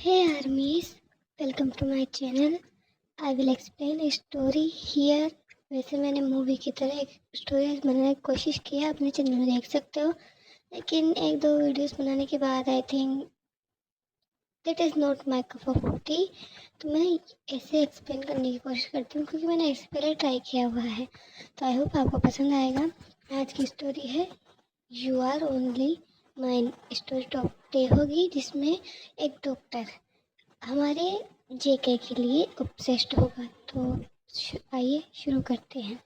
Hey armies, welcome to my channel. I will explain a story here. वैसे मैंने movie की तरह एक स्टोरी बनाने की कोशिश किया, अपने चैनल में देख सकते हो, लेकिन एक दो वीडियोस बनाने के बाद I think that is not my cup of T. तो मैं ऐसे एक्सप्लेन करने की कोशिश करती हूँ क्योंकि मैंने इससे पहले ट्राई किया हुआ है। तो आई होप आपको पसंद आएगा। आज की स्टोरी है you are only mine. Story टॉप डे होगी जिसमें एक डॉक्टर हमारे जेके के लिए ऑब्सेस्ड होगा। तो आइए शुरू करते हैं।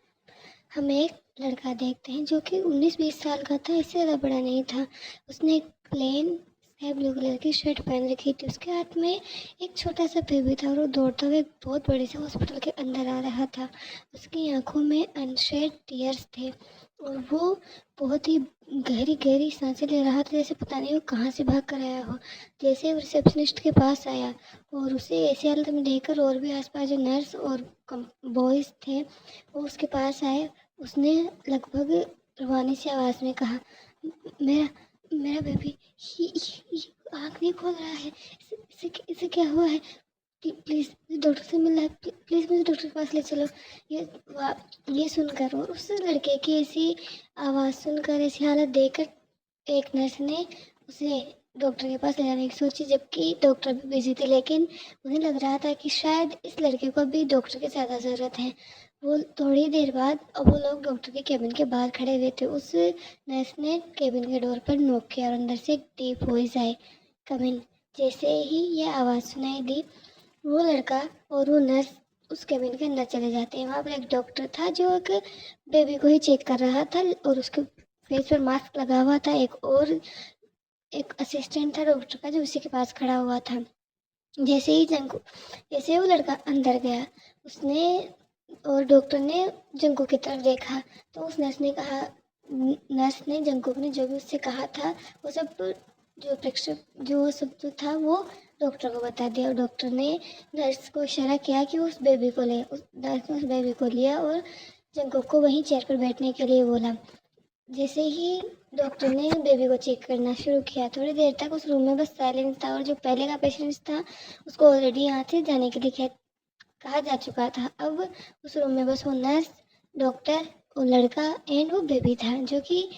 हम एक लड़का देखते हैं जो कि 19-20 साल का था, इससे ज़्यादा बड़ा नहीं था। उसने एक प्लेन स्काई ब्लू कलर की शर्ट पहन रखी थी। उसके हाथ में एक छोटा सा बेबी था और वो दौड़ता हुआ एक बहुत बड़े से हॉस्पिटल के अंदर आ रहा था। उसकी आंखों में अनशेड टीयर्स थे और वो बहुत ही गहरी गहरी सांसें ले रहा था, जैसे पता नहीं वो कहाँ से भाग कर आया हो। जैसे वो रिसेप्शनिस्ट के पास आया और उसे ऐसी हालत में देखकर और भी आसपास जो नर्स और बॉयज़ थे वो उसके पास आए। उसने लगभग रुआने से आवाज़ में कहा, मेरा मेरा बेबी आँख नहीं खोल रहा है, इसे क्या हुआ है? प्लीज़ डॉक्टर से मिलना है, प्लीज़ मुझे डॉक्टर के पास ले चलो। ये सुनकर और उस लड़के की ऐसी आवाज़ सुनकर, ऐसी हालत देखकर एक नर्स ने उसे डॉक्टर के पास ले जाने की सोची, जबकि डॉक्टर भी बिजी थे। लेकिन उन्हें लग रहा था कि शायद इस लड़के को भी डॉक्टर की ज़्यादा ज़रूरत है। वो थोड़ी देर बाद अब वो लोग डॉक्टर के केबिन के बाहर खड़े हुए थे। उस नर्स ने केबिन के डोर पर नॉक किया और अंदर से एक डीप वॉइस आई, कम इन। जैसे ही ये आवाज़ सुनाई दी, वो लड़का और वो नर्स उस केबिन के अंदर चले जाते हैं। वहाँ पर एक डॉक्टर था जो एक बेबी को ही चेक कर रहा था और उसके फेस पर मास्क लगा हुआ था। एक असिस्टेंट था डॉक्टर का जो उसी के पास खड़ा हुआ था। जैसे वो लड़का अंदर गया, उसने और डॉक्टर ने जंकू की तरफ देखा तो उस नर्स ने जंकुक ने जो भी उससे कहा था वो सब जो था वो डॉक्टर को बता दिया। और डॉक्टर ने नर्स को इशारा किया कि उस बेबी को ले। उस नर्स ने उस बेबी को लिया और जंकुक को वहीं चेयर पर बैठने के लिए बोला। जैसे ही डॉक्टर ने बेबी को चेक करना शुरू किया, थोड़ी देर तक उस रूम में बस साइलेंस था और जो पहले का पेशेंट था उसको ऑलरेडी यहाँ से जाने के लिए कहा जा चुका था। अब उस रूम में बस वो नर्स, डॉक्टर, वो लड़का एंड वो बेबी था, जो कि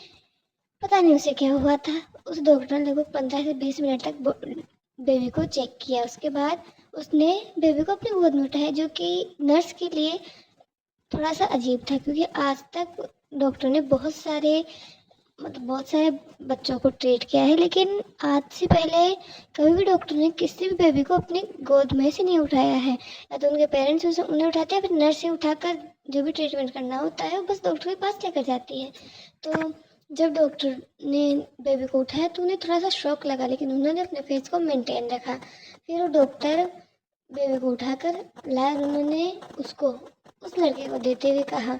पता नहीं उसे क्या हुआ था। उस डॉक्टर ने लगभग 15 से 20 मिनट तक बेबी को चेक किया। उसके बाद उसने बेबी को अपनी गोद में उठाया, जो कि नर्स के लिए थोड़ा सा अजीब था क्योंकि आज तक डॉक्टर ने बहुत सारे बच्चों को ट्रीट किया है, लेकिन आज से पहले कभी भी डॉक्टर ने किसी भी बेबी को अपनी गोद में से नहीं उठाया है। या तो उनके पेरेंट्स उसे उन्हें उठाते हैं, फिर नर्सें उठाकर जो भी ट्रीटमेंट करना होता है वो बस डॉक्टर के पास लेकर जाती है। तो जब डॉक्टर ने बेबी को उठाया तो उन्हें थोड़ा सा शॉक लगा, लेकिन उन्होंने अपने फेस को मेंटेन रखा। फिर वो डॉक्टर बेबी को उठाकर लाया और उन्होंने उसको उस लड़के को देते हुए कहा,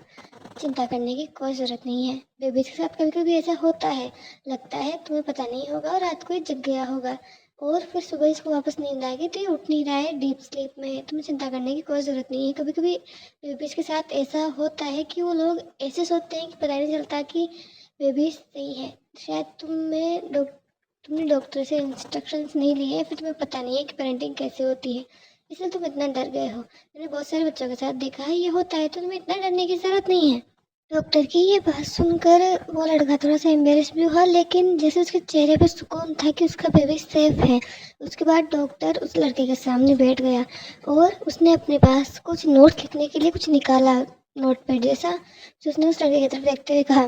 चिंता करने की कोई ज़रूरत नहीं है। बेबी के साथ कभी कभी ऐसा होता है, लगता है तुम्हें पता नहीं होगा और रात को ये जग गया होगा और फिर सुबह इसको वापस नींद आएगी तो ये उठ नहीं रहा है, डीप स्लीप में है। तुम्हें चिंता करने की कोई ज़रूरत नहीं है। कभी कभी बेबीज़ के साथ ऐसा होता है कि वो लोग ऐसे सोचते हैं कि पता नहीं चलता कि बेबी सही है। शायद तुमने डॉक्टर से इंस्ट्रक्शंस नहीं लिए, फिर तुम्हें पता नहीं है कि पेरेंटिंग कैसे होती है, इसलिए तुम इतना डर गए हो। मैंने बहुत सारे बच्चों के साथ देखा है, ये होता है, तो तुम्हें इतना डरने की ज़रूरत नहीं है। डॉक्टर की ये बात सुनकर वो लड़का थोड़ा सा एम्बेरस भी हुआ, लेकिन जैसे उसके चेहरे पर सुकून था कि उसका बेबी सेफ है। उसके बाद डॉक्टर उस लड़के के सामने बैठ गया और उसने अपने पास कुछ नोट लिखने के लिए कुछ निकाला, नोटपैड जैसा। तो उसने उस लड़के की तरफ देखते हुए कहा,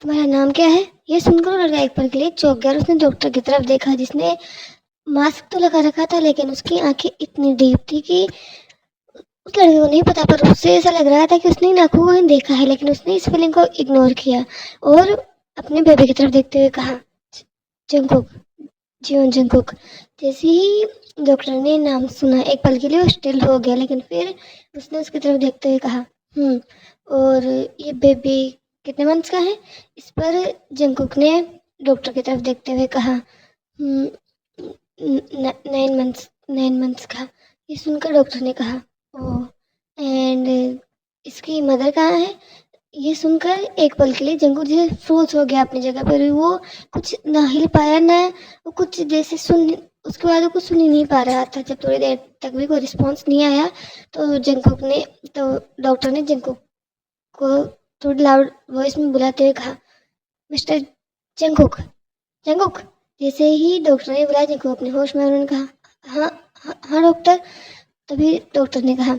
तुम्हारा नाम क्या है? ये सुनकर वो लड़का एक पल के लिए चौंक गया और उसने डॉक्टर की तरफ देखा, जिसने मास्क तो लगा रखा था लेकिन उसकी आंखें इतनी डीप थी कि उस लड़के को नहीं पता, पर उससे ऐसा लग रहा था कि उसने इन आंखों को ही देखा है। लेकिन उसने इस फीलिंग को इग्नोर किया और अपने बेबी की तरफ देखते हुए कहा, जंकुक, जियोन जंकुक। जैसे ही डॉक्टर ने नाम सुना, एक पल के लिए वो स्टिल हो गया, लेकिन फिर उसने उसकी तरफ देखते हुए कहा, और ये बेबी कितने मंथ्स का है? इस पर जंकुक ने डॉक्टर की तरफ देखते हुए कहा, 9 मंथ्स का। ये सुनकर डॉक्टर ने कहा, ओह, एंड इसकी मदर कहाँ है? ये सुनकर एक पल के लिए जंकुक जैसे फ्रोज हो गया अपनी जगह पर। वो कुछ ना हिल पाया, ना वो कुछ जैसे उसके बाद वो कुछ सुन ही नहीं पा रहा था। जब थोड़ी देर तक भी कोई रिस्पॉन्स नहीं आया तो डॉक्टर ने जंगकुक को थोड़ी लाउड वॉइस में बुलाते हुए कहा, मिस्टर जंगकुक, जंगकुक। जैसे ही डॉक्टर ने बुलाया जंगकुक अपने होश में, उन्होंने कहा, हाँ हाँ हाँ डॉक्टर। तभी डॉक्टर ने कहा,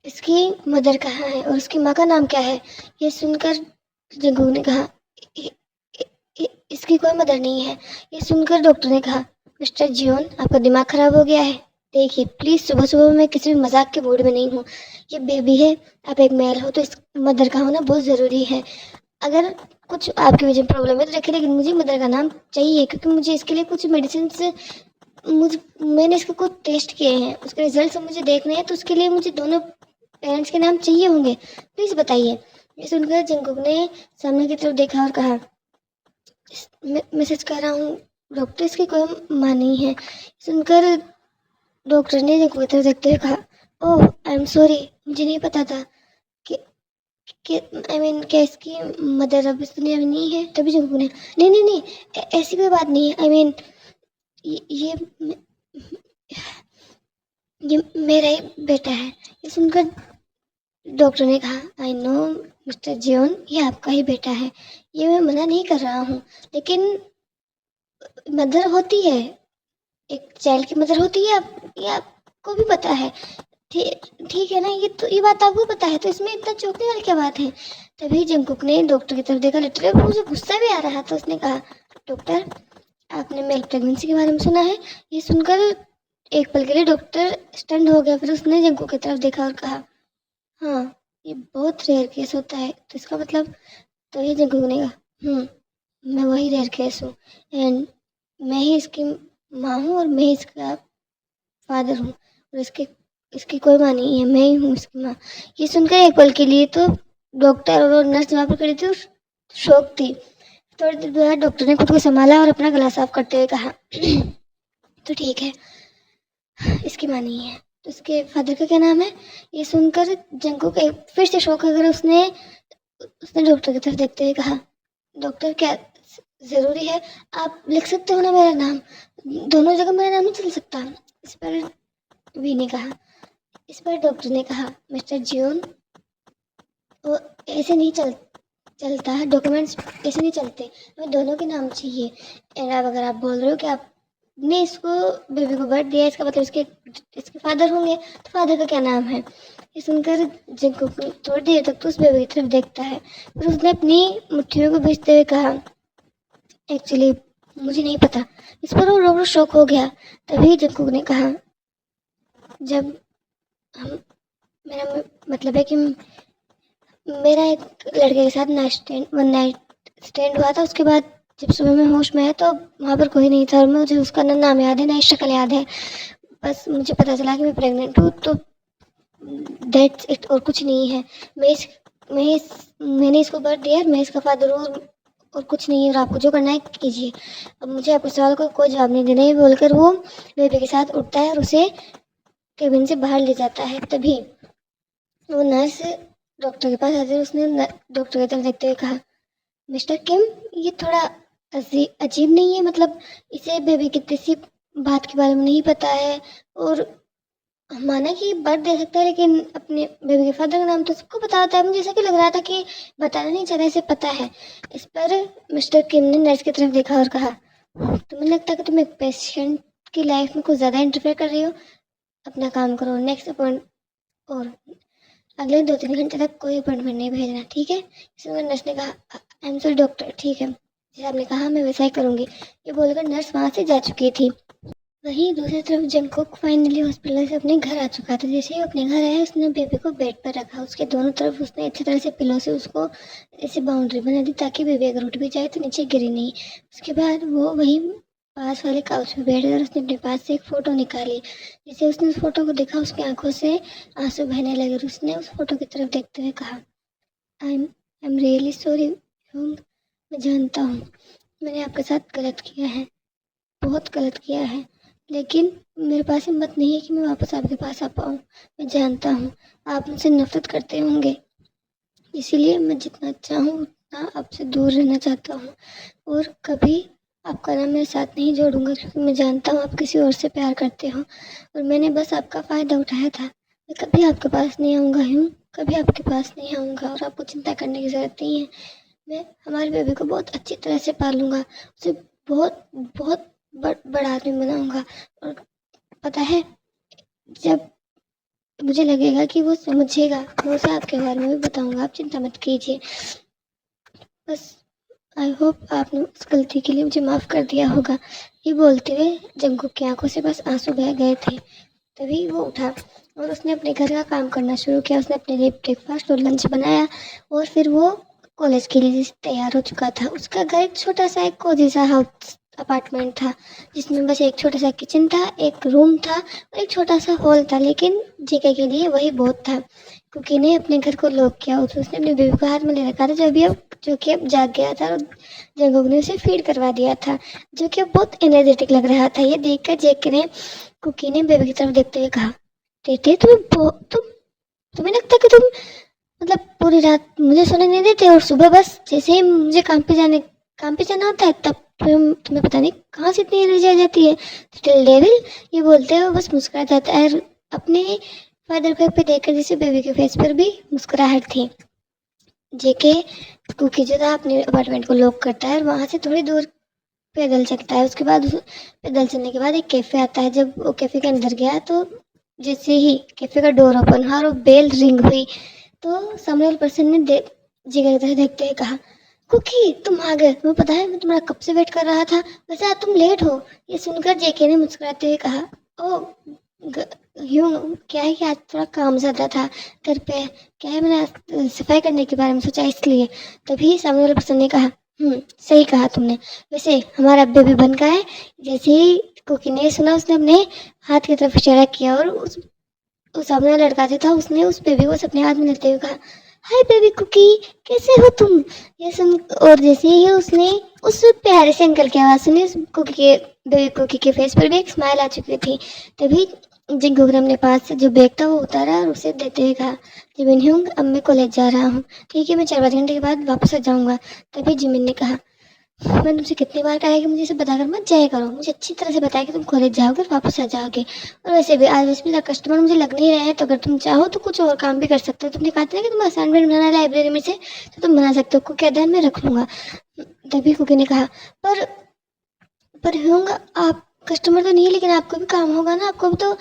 इसकी मदर कहाँ है और उसकी माँ का नाम क्या है? ये सुनकर जंगकुक ने कहा, "इ- इसकी कोई मदर नहीं है।" ये सुनकर डॉक्टर ने कहा, मिस्टर जियोन, आपका दिमाग खराब हो गया है। देखिए प्लीज, सुबह सुबह मैं किसी भी मजाक के मूड में नहीं हूँ। ये बेबी है, आप एक मेल हो तो इस मदर का होना बहुत ज़रूरी है। अगर कुछ आपकी वजह प्रॉब्लम है तो रखिए, लेकिन मुझे मदर का नाम चाहिए, क्योंकि मुझे इसके लिए कुछ मेडिसिन मुझे मैंने इसके कुछ टेस्ट किए हैं, उसके रिजल्ट मुझे देखने हैं, तो उसके लिए मुझे दोनों पेरेंट्स के नाम चाहिए होंगे, प्लीज़ बताइए। ये सुनकर जंगकुक ने सामने की तरफ देखा और कहा, मैं सच कह रहा हूँ डॉक्टर, इसकी कोई माँ नहीं है। सुनकर डॉक्टर ने जंगकुक की तरफ देखते हुए कहा, ओह आई एम सॉरी, मुझे नहीं पता था कि आई मीन क्या इसकी मदर अब इस दुनिया में नहीं है। तभी जंगकुक ने, नहीं नहीं नहीं, ऐसी कोई बात नहीं है। आई मीन ये ये मेरा ही बेटा है। ये सुनकर डॉक्टर ने कहा, आई नो मिस्टर जियोन, ये आपका ही बेटा है, ये मैं मना नहीं कर रहा हूँ, लेकिन मदर होती है, एक चाइल्ड की मदर होती है, ये आपको भी पता है। ठीक ठीक है ना, ये बात आपको पता है, तो इसमें इतना चौंकने वाली क्या बात है? तभी जंगकुक ने डॉक्टर की तरफ देखा, लिटरली मुझे गुस्सा भी आ रहा था। उसने कहा, डॉक्टर, आपने मेल प्रेगनेंसी के बारे में सुना है? ये सुनकर एक पल के लिए डॉक्टर स्टंट हो गया। फिर उसने जंगकुक की तरफ देखा और कहा, हाँ, ये बहुत रेयर केस होता है, तो इसका मतलब? तो ये जंगकुक ने कहा, मैं वही रेयर केस हूँ, एंड मैं ही इसकी माँ हूँ और मैं ही इसका फादर हूँ, और इसकी कोई माँ नहीं है, मैं ही हूँ इसकी माँ। ये सुनकर एक पल के लिए तो डॉक्टर और नर्स वहाँ पर खड़ी थी और शौक थी। थोड़ी देर बाद डॉक्टर ने खुद को संभाला और अपना गला साफ करते हुए कहा, तो ठीक है, इसकी माँ नहीं है, तो इसके फादर का क्या नाम है? ये सुनकर जंगकुक फिर से शौक अगर उसने उसने डॉक्टर की तरफ देखते हुए कहा, डॉक्टर क्या ज़रूरी है? आप लिख सकते हो ना मेरा नाम, दोनों जगह मेरा नाम नहीं चल सकता? इस पर वी ने कहा, इस पर डॉक्टर ने कहा, मिस्टर जियोन, वो ऐसे नहीं चलता है, डॉक्यूमेंट्स ऐसे नहीं चलते, हमें दोनों के नाम चाहिए। एंड अब अगर आप बोल रहे हो कि आपने इसको बेबी को बर्थ दिया, इसका मतलब इसके फादर होंगे, तो फादर का क्या नाम है? ये सुनकर जंगकुक थोड़ी देर तक तो उस बेबी की तरफ देखता है, फिर उसने अपनी मुट्ठियों को भेजते हुए कहा, एक्चुअली मुझे नहीं पता। इस पर वो रोबो शॉक हो गया। तभी जंगकुक ने कहा, जब हम मेरा मतलब है कि मेरा एक लड़के के साथ वन नाइट स्टैंड हुआ था। उसके बाद जब सुबह मैं होश में आया तो वहाँ पर कोई नहीं था, और मुझे उसका ना नाम याद है ना शक्ल याद है। बस मुझे पता चला कि मैं प्रेग्नेंट हूँ, तो दैट्स इट, और कुछ नहीं है। मैं इस मैं इस मैंने इसको बर्थ दिया, मैं इसका फादर हूँ, और कुछ नहीं है, और आपको जो करना है कीजिए। अब मुझे आपके सवाल का कोई जवाब नहीं देना है, बोलकर वो बेबी के साथ उठता है और उसे केबिन से बाहर ले जाता है। तभी वो नर्स डॉक्टर के पास आती है। उसने डॉक्टर की तरफ देखते हुए कहा, मिस्टर किम, ये थोड़ा अजीब नहीं है? मतलब इसे बेबी की किसी बात के बारे में नहीं पता है, और माना कि बर्थ दे सकता है, लेकिन अपने बेबी के फादर का नाम तो सबको पता होता है। मुझे ऐसा क्यों लग रहा था कि बताना नहीं चाहता, इसे पता है। इस पर मिस्टर किम ने नर्स की तरफ देखा और कहा, तुम्हें लगता है कि तुम एक पेशेंट की लाइफ में कुछ ज़्यादा इंटरफेयर कर रही हो? अपना काम करो, नेक्स्ट अपॉइंट, और अगले 2-3 घंटे तक कोई अपॉइंटमेंट नहीं भेजना, ठीक है? इसमें नर्स ने कहा, आई एम सॉरी डॉक्टर, ठीक है, जैसे आपने कहा मैं वैसा ही करूँगी। ये बोलकर नर्स वहाँ से जा चुकी थी। वहीं दूसरी तरफ जंगकुक फाइनली हॉस्पिटल से अपने घर आ चुका था। जैसे ही अपने घर आया, उसने बेबी को बेड पर रखा, उसके दोनों तरफ उसने अच्छी तरह से पिलो से उसको ऐसे बाउंड्री बना दी, ताकि बेबी अगर उठ भी जाए तो नीचे गिरे नहीं। उसके बाद वो वहीं पास वाले काउच पे बैठ कर उसने अपने पास से एक फ़ोटो निकाली। जैसे उसने उस फोटो को देखा, उसकी आंखों से आंसू बहने लगे, और उसने उस फोटो की तरफ देखते हुए कहा, I am really sorry Young, मैं जानता हूँ मैंने आपके साथ गलत किया है, बहुत गलत किया है, लेकिन मेरे पास हिम्मत नहीं है कि मैं वापस आपके पास आ पाऊँ। मैं जानता हूँ आप मुझसे नफरत करते होंगे, इसीलिए मैं जितना चाहूँ उतना आपसे दूर रहना चाहता हूँ, और कभी आपका नाम मेरे साथ नहीं जोड़ूंगा, क्योंकि मैं जानता हूँ आप किसी और से प्यार करते हो और मैंने बस आपका फ़ायदा उठाया था। मैं कभी आपके पास नहीं आऊँगा यूँ, कभी आपके पास नहीं आऊँगा और आपको चिंता करने की ज़रूरत नहीं है। मैं हमारे बेबी को बहुत अच्छी तरह से पालूंगा, उसे बहुत बहुत बड़ा आदमी बनाऊंगा। और पता है, जब मुझे लगेगा कि वो समझेगा, मैं उसे आपके बारे में भी बताऊंगा, आप चिंता मत कीजिए। बस आई होप आपने उस गलती के लिए मुझे माफ़ कर दिया होगा। ये बोलते हुए जंगू की आंखों से बस आंसू बह गए थे। तभी वो उठा और उसने अपने घर का काम करना शुरू किया। उसने अपने लिए ब्रेकफास्ट और लंच बनाया और फिर वो कॉलेज के लिए तैयार हो चुका था। उसका घर एक छोटा सा, एक कोजी सा हाउस अपार्टमेंट था, जिसमें बस एक छोटा सा किचन था, एक रूम था और एक छोटा सा हॉल था, लेकिन जेके के लिए वही बहुत था। कुकी ने अपने घर को लॉक किया और उसने अपने बेबी को हाथ में ले रखा था, जो कि अब जाग गया था और जंगूक ने उसे फीड करवा दिया था, जो कि अब बहुत एनर्जेटिक लग रहा था। ये देखकर जेके ने कुकी ने बेबी की तरफ देखते हुए कहा, टेटे तुम्हें लगता है कि तुम मतलब पूरी रात मुझे सोने नहीं देते और सुबह बस जैसे ही मुझे काम पे जाना होता है तब तुम्हें पता नहीं कहाँ से इतनी एनर्जी आ जाती है। स्टिल डेविल, ये बोलते हुए बस मुस्कुरा जाता है और अपने फादर को पे देखकर जैसे बेबी के फेस पर भी मुस्कुराहट थी। जेके कुकी जो था अपने अपार्टमेंट को लॉक करता है और वहाँ से थोड़ी दूर पैदल चलता है। उसके बाद पैदल चलने के बाद एक कैफ़े आता है। जब वो कैफ़े के अंदर गया तो जैसे ही कैफ़े का डोर ओपन हुआ और बेल रिंग हुई तो सामने वाले पर्सन ने जिगर की तरफ देखते हुए कहा, कुकी तुम आ गए, तुम्हें पता है मैं तुम्हारा कब से वेट कर रहा था, वैसे आज तुम लेट हो। ये सुनकर जेके ने मुस्कुराते हुए कहा, ओ यूँ क्या है कि आज थोड़ा काम ज़्यादा था घर पे, क्या है मैंने सफाई करने के बारे में सोचा इसलिए। तभी सामने वाले पर्सन ने कहा, सही कहा तुमने, वैसे हमारा बेबी बन का है। जैसे ही कुकी ने सुना उसने अपने हाथ की तरफ इशारा किया और उस सामने वाला लड़का जो था उसने उस बेबी को अपने हाथ में लेते हुए कहा, हाय बेबी कुकी, कैसे हो तुम। ये सुन और जैसे ही उसने उस प्यारे से अंकल की आवाज़ सुनी, उस कुकी के बेबी कुकी के फेस पर भी एक स्माइल आ चुकी थी। तभी जिंगू ने अपने पास से जो बैग था वो उतारा और उसे देते हुए कहा, जिमिन ह्यूंग अब मैं कॉलेज जा रहा हूँ, ठीक है मैं 4-5 घंटे के बाद वापस आ जाऊँगा। तभी जिमिन ने कहा, मैंने तुमसे कितनी बार कहा है कि मुझे इसे बताकर मत जाया करो, मुझे अच्छी तरह से बताया कि तुम कॉलेज जाओगे और वापस आ जाओगे। और वैसे भी आज मेरा कस्टमर मुझे लग नहीं रहे हैं, तो अगर तुम चाहो तो कुछ और काम भी कर सकते हो। तुमने कहा था ना कि तुम असाइनमेंट बनाना है लाइब्रेरी में से, तो तुम बना सकते हो, कुकी ध्यान में रख लूँगा। तभी कुकी ने कहा, पर होंगे आप कस्टमर तो नहीं है, लेकिन आपको भी काम होगा ना, आपको भी तो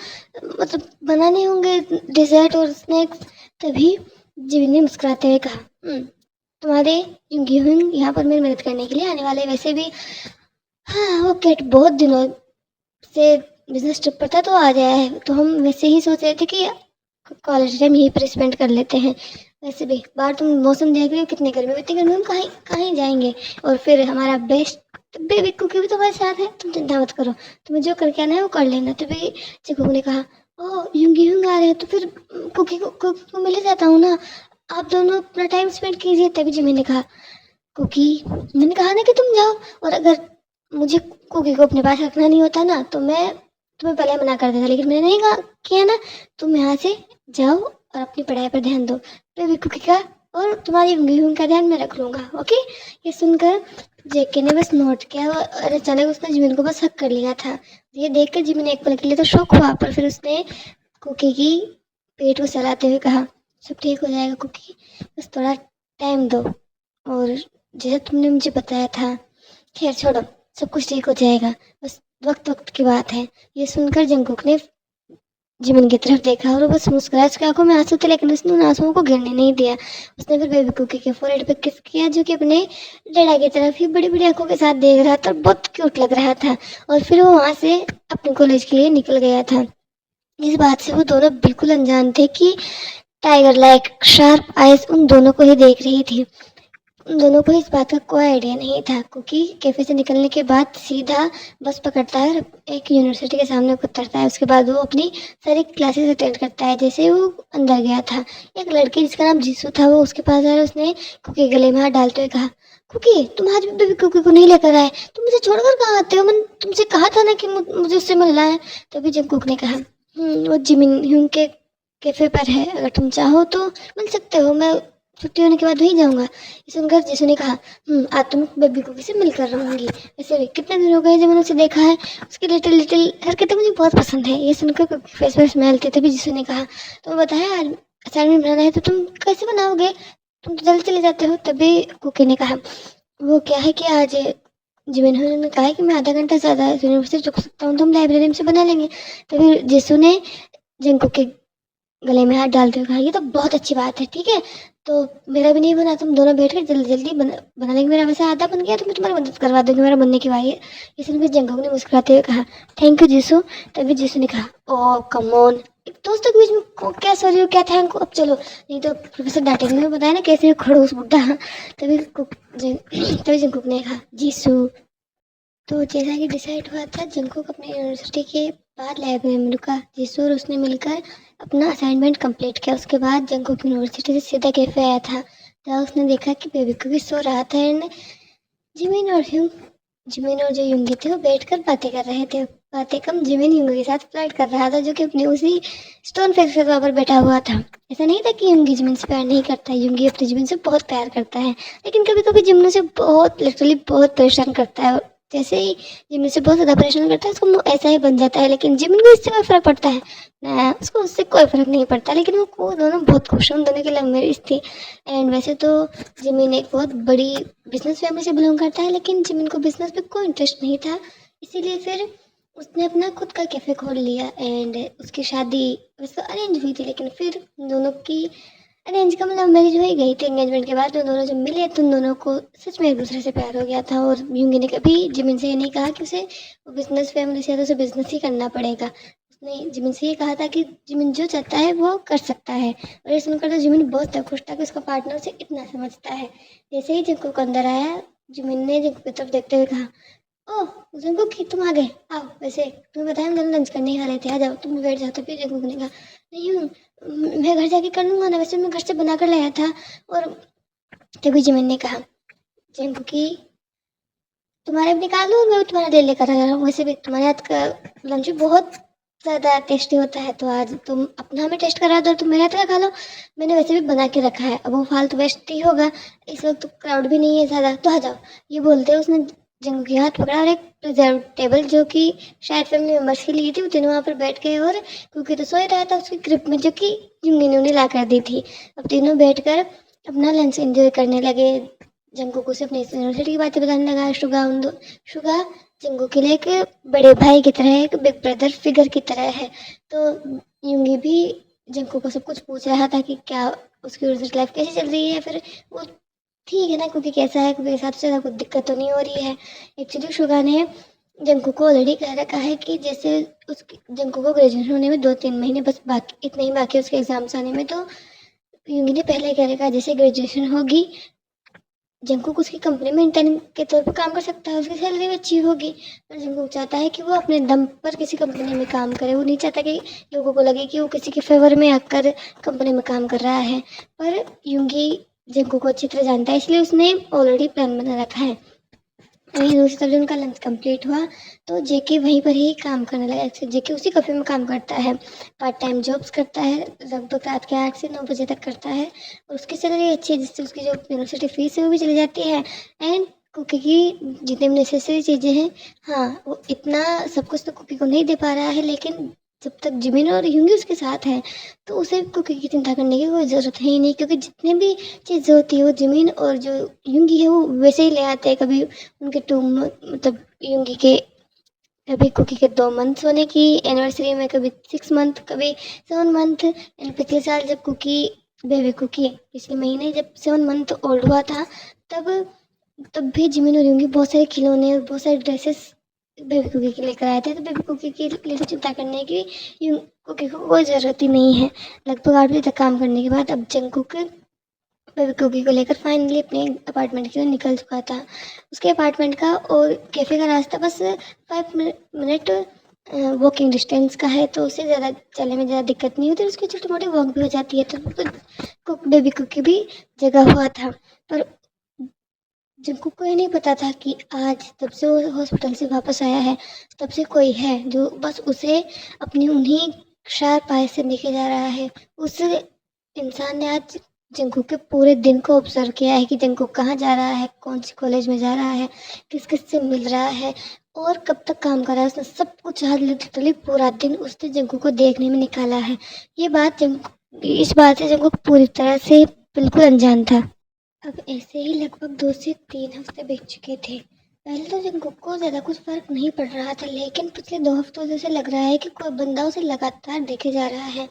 मतलब बनाने होंगे डिज़र्ट और स्नैक्स। तभी जिमिन ने मुस्कुराते हुए कहा, तुम्हारे यूंग यहाँ पर मेरी मदद करने के लिए आने वाले, वैसे भी हाँ वो कैट बहुत दिनों से बिजनेस ट्रिप पर था तो आ गया है, तो हम वैसे ही सोच रहे थे कि कॉलेज टाइम यहीं पर स्पेंड कर लेते हैं। वैसे भी बाहर तुम मौसम देख रहे हो कितनी गर्मी, इतनी गर्मी में कहीं कहीं जाएंगे। और फिर हमारा बेस्ट बेबी कुकी भी तुम्हारे साथ है, तुम चिंता मत करो, तुम्हें जो करके आना है वो कर लेना। तभी चिकू ने कहा, ओ यूंग आ रहे हैं तो फिर कुकी को मिल जाता हूँ ना, आप दोनों अपना टाइम स्पेंड कीजिए। तभी जिमी ने कहा, कुकी मैंने कहा ना कि तुम जाओ, और अगर मुझे कुकी को अपने पास रखना नहीं होता ना तो मैं तुम्हें पहले मना कर देता, लेकिन मैंने नहीं कहा किया ना। तुम यहाँ से जाओ और अपनी पढ़ाई पर ध्यान दो, बेबी कुकी का और तुम्हारी उंगली का ध्यान मैं रख लूँगा, ओके। ये सुनकर जेके ने बस नोट किया और अचानक उसने जिमिन को बस हक कर लिया था। ये देखकर जिमिन एक पल के लिए तो शौक हुआ, पर फिर उसने कुकी की पेट को सहलाते हुए कहा, सब ठीक हो जाएगा कुकी, बस थोड़ा टाइम दो। और जैसा तुमने मुझे बताया था, खैर छोड़ो, सब कुछ ठीक हो जाएगा, बस वक्त वक्त की बात है। ये सुनकर जंगकुक ने जिमिन की तरफ देखा और वो बस मुस्कुराया। उसकी आंखों में आंसू थे, लेकिन उसने उन आंसुओं को गिरने नहीं दिया। उसने फिर बेबी कुकी के फोrehead पे किस किया, जो कि अपने डैडा की तरफ ही बड़ी बड़ी आंखों के साथ देख रहा था और बहुत क्यूट लग रहा था। और फिर वो वहाँ से अपने कॉलेज के लिए निकल गया था। इस बात से वो दोनों बिल्कुल अनजान थे कि टाइगर लाइक शार्प आइज उन दोनों को ही देख रही थी। उन दोनों को इस बात का कोई आइडिया नहीं था, क्योंकि कैफे से निकलने के बाद सीधा बस पकड़ता है और एक यूनिवर्सिटी के सामने उतरता है। उसके बाद वो अपनी सारी क्लासेस अटेंड करता है। जैसे वो अंदर गया था, एक लड़की जिसका नाम जीसू था वो उसके पास आया। उसने कुकी गले में हाथ डालते हुए कहा, कुकी तुम आज भी कुकी को नहीं लेकर आए, तुम मुझे छोड़कर कहाँ आते हो, मैंने तुमसे कहा था ना कि मुझे उससे मिलना है। तभी जब कुक ने कहा, वो जिमिन ह्यूंग के कैफे पर है, अगर तुम चाहो तो मिल सकते हो, मैं छुट्टी होने के बाद वहीं जाऊँगा। ये सुनकर जीसू ने कहा, आज तो मैं बेबी कुकी से मिलकर रहूँगी। वैसे भी कितने दिन हो गए जब मैंने उसे देखा है, उसकी लिटिल लिटिल हरकतें मुझे बहुत पसंद है। ये सुनकर कुकी फेस पे स्माइल थी। तभी जीसू ने कहा, तुम्हें बताया आज असाइनमेंट बनाना है तो तुम कैसे बनाओगे? तुम तो जल्दी चले जाते हो। तभी कुकी ने कहा, वो क्या है कि आज जिमिन ने कहा है कि मैं आधा घंटा ज़्यादा यूनिवर्सिटी रुक सकता हूँ, तो हम लाइब्रेरी में से बना लेंगे। तभी जीसू ने जिंकू के गले में हाथ डालते हुए कहा, ये तो बहुत अच्छी बात है, ठीक है, तो मेरा भी नहीं बना, तुम दोनों बैठ कर जल्दी जल्दी बना लेंगे। मेरा वैसे आधा बन गया तो मैं तुम्हारी मदद करवा दूंगी, मेरा बनने की बारी है। इस सुनकर जंगोक ने मुस्कुराते हुए कहा, थैंक यू जीसू। तभी जीसू ने कहा, ओ कम ऑन, दोस्तों के बीच में क्या सॉरी हो, क्या थैंक, अब चलो नहीं तो प्रोफेसर डांटेंगे। मैं बताया ना कैसे खड़ूस बुड्ढा। तभी तभी जंगोक ने कहा, जीसू। तो जैसा कि डिसाइड हुआ था, जंगकुक अपने यूनिवर्सिटी के बाद लाइब्रेरी में रुका। जिसू और उसने मिलकर अपना असाइनमेंट कंप्लीट किया। उसके बाद जंगकुक यूनिवर्सिटी से सीधा कैफे आया था, जहाँ उसने देखा कि बेबी कुकी सो रहा था एंड जिमिन और ह्यूंग जिमिन और जो यूंगी थे वो बैठकर बातें कर रहे थे। बातें कम, जिमिन यूंगी के साथ फ्लर्ट कर रहा था, जो कि अपनी उसी स्टोन फेस के पर बैठा हुआ था। ऐसा नहीं था कि यूंगी जिमिन से प्यार नहीं करता, यूंगी अपने जिमिन से बहुत प्यार करता है, लेकिन कभी कभी जिमिन से बहुत लिटरली बहुत परेशान करता है। जैसे ही जिमिन से बहुत ज़्यादा परेशान करता है, उसको मुंह ऐसा ही बन जाता है, लेकिन जिमिन को इससे कोई फर्क पड़ता है ना, उसको उससे कोई फर्क नहीं पड़ता। लेकिन वो दोनों बहुत खुश हैं, उन दोनों की लव मैरिज थी। एंड वैसे तो जिमिन एक बहुत बड़ी बिजनेस फैमिली से बिलोंग करता है, लेकिन जिमिन को बिजनेस पे कोई इंटरेस्ट नहीं था, इसीलिए फिर उसने अपना खुद का कैफ़े खोल लिया। एंड उसकी शादी वैसे अरेंज हुई थी, लेकिन फिर उन दोनों की अरेंज का मतलब मैरिज हो ही गई थी। एंगेजमेंट के बाद उन दोनों जब मिले तो उन दोनों को सच में एक दूसरे से प्यार हो गया था। और यूंगी ने कभी जिमिन से ये नहीं कहा कि उसे बिजनेस फैमिली से है तो उसे बिजनेस ही करना पड़ेगा। उसने जिमिन से ये कहा था कि जिमिन जो चाहता है वो कर सकता है। और ये सुनकर तो जिमिन बहुत ज़्यादा खुश था कि उसका पार्टनर उसे इतना समझता है। जैसे ही जिनको अंदर आया, जिमिन ने जिनको की तरफ देखते हुए कहा, ओह जिनको कि तुम आ गए, आओ, वैसे तुम्हें बताया हम दोनों लंच करने ही वाले थे, आ जाओ, तुम भी बैठ जाओ। तो फिर जिनको ने कहा, नहीं हूँ, मैं घर जाके कर लूँगा ना, वैसे मैं घर से बना कर लाया था। और तभी जिमिन ने कहा, जिनको कि तुम्हारे भी निकाल लो, मैं भी तुम्हारा ले लेकर आ रहा हूँ, वैसे भी तुम्हारे हाथ का लंच भी बहुत ज़्यादा टेस्टी होता है, तो आज तुम अपना हमें टेस्ट करा दो और तुम मेरे हाथ का खा लो, मैंने वैसे भी बना के रखा है, अब वो फालतू वेस्ट ही होगा, इस वक्त तो क्राउड भी नहीं है ज़्यादा, तो आ जाओ। ये बोलते उसने जंगू के हाथ पकड़ा और एक रिजर्व टेबल जो कि शायद फैमिली मेम्बर्स के लिए थी, वो तीनों वहाँ पर बैठ गए। और क्योंकि तो सो ही रहा था उसकी ग्रिप में, जो कि जुंगी ने उन्हें ला कर दी थी। अब तीनों बैठकर अपना लंच एंजॉय करने लगे। जंगकुक उसे अपनी यूनिवर्सिटी की बातें बताने लगा। शुगा जंगकुक के लिए एक बड़े भाई की तरह है, एक बिग ब्रदर फिगर की तरह है। तो यूंगी भी जंगकुक को सब कुछ पूछ रहा था कि क्या उसकी यूनिवर्सिटी लाइफ कैसी चल रही है। फिर वो ठीक है ना, क्योंकि कैसा है, क्योंकि हिसाब से कुछ दिक्कत तो नहीं हो रही है। एक्चुअली शुगा ने जंगकुक को ऑलरेडी कह रखा है कि जैसे उसकी जंगकुक को ग्रेजुएशन होने में 2-3 महीने बस बाकी, इतना ही बाकी उसके एग्जाम्स आने में। तो यूंगी ने पहले कह रखा है जैसे ग्रेजुएशन होगी जंगकुक उसकी कंपनी में इंटर्न के तौर पर काम कर सकता है, उसकी सैलरी भी अच्छी होगी। पर जंगकुक चाहता है कि वो अपने दम पर किसी कंपनी में काम करे, वो नहीं चाहता कि लोगों को लगे कि वो किसी के फेवर में आकर कंपनी में काम कर रहा है। पर यूंगी जंगकुक को अच्छी तरह जानता है, इसलिए उसने ऑलरेडी प्लान बना रखा है। वहीं दूसरी तरफ जब उनका लंच कंप्लीट हुआ तो जेके वहीं पर ही काम करने लगा। जेके उसी कैफे में काम करता है, पार्ट टाइम जॉब्स करता है, लगभग रात के 8 से 9 बजे तक करता है। और उसकी सैलरी अच्छी है, जिससे उसकी जो यूनिवर्सिटी फीस है वो भी चली जाती है। एंड कुकी की जितनी भी नेसेसरी चीज़ें हैं, हाँ, वो इतना सब कुछ तो कुकी को नहीं दे पा रहा है, लेकिन जब तक जिमिन और यूंगी उसके साथ हैं तो उसे कुकी की चिंता करने की कोई ज़रूरत है ही नहीं, क्योंकि जितने भी चीज़ें होती है वो जिमिन और जो यूंगी है वो वैसे ही ले आते हैं। कभी उनके मतलब यूंगी के कभी कुकी के 2 मंथ्स होने की एनिवर्सरी में, कभी 6 मंथ, कभी 7 मंथ। एंड पिछले साल जब कुकी बेबी कुकी पिछले महीने जब 7 मंथ ओल्ड हुआ था, तब तब भी जिमिन और यूंगी बहुत सारे खिलौने और बहुत सारे ड्रेसेस बेबी कुकी के लेकर आए थे। तो बेबी कुकी के लिए तो चिंता करने की कुकी को कोई ज़रूरत ही नहीं है। लगभग 8 बजे तक काम करने के बाद अब जंगकुक बेबी कुकी को लेकर फाइनली अपने अपार्टमेंट की ओर निकल चुका था। उसके अपार्टमेंट का और कैफ़े का रास्ता बस 5 मिनट वॉकिंग डिस्टेंस का है, तो उसे ज़्यादा चलने में ज़्यादा दिक्कत नहीं होती, उसकी छोटी मोटी वॉक भी हो जाती है। तो बेबी कुकी भी जगह हुआ था। पर जंगकुक को ये नहीं पता था कि आज तब से वो हॉस्पिटल से वापस आया है, तब से कोई है जो बस उसे अपनी उन्हीं शार्प आइज से देखे जा रहा है। उस इंसान ने आज जंगकुक के पूरे दिन को ऑब्जर्व किया है कि जंगकुक कहाँ जा रहा है, कौन सी कॉलेज में जा रहा है, किस किस से मिल रहा है और कब तक काम कर रहा है। उसने सब कुछ हर लिटरली पूरा दिन उसने जंगकुक को देखने में निकाला है। इस बात से जंगकुक पूरी तरह से बिल्कुल अनजान था। अब ऐसे ही लगभग 2 से 3 हफ्ते बीत चुके थे। पहले तो जंगकुक को ज़्यादा कुछ फ़र्क नहीं पड़ रहा था, लेकिन पिछले 2 हफ्तों से लग रहा है कि कोई बंदा उसे लगातार देखे जा रहा है।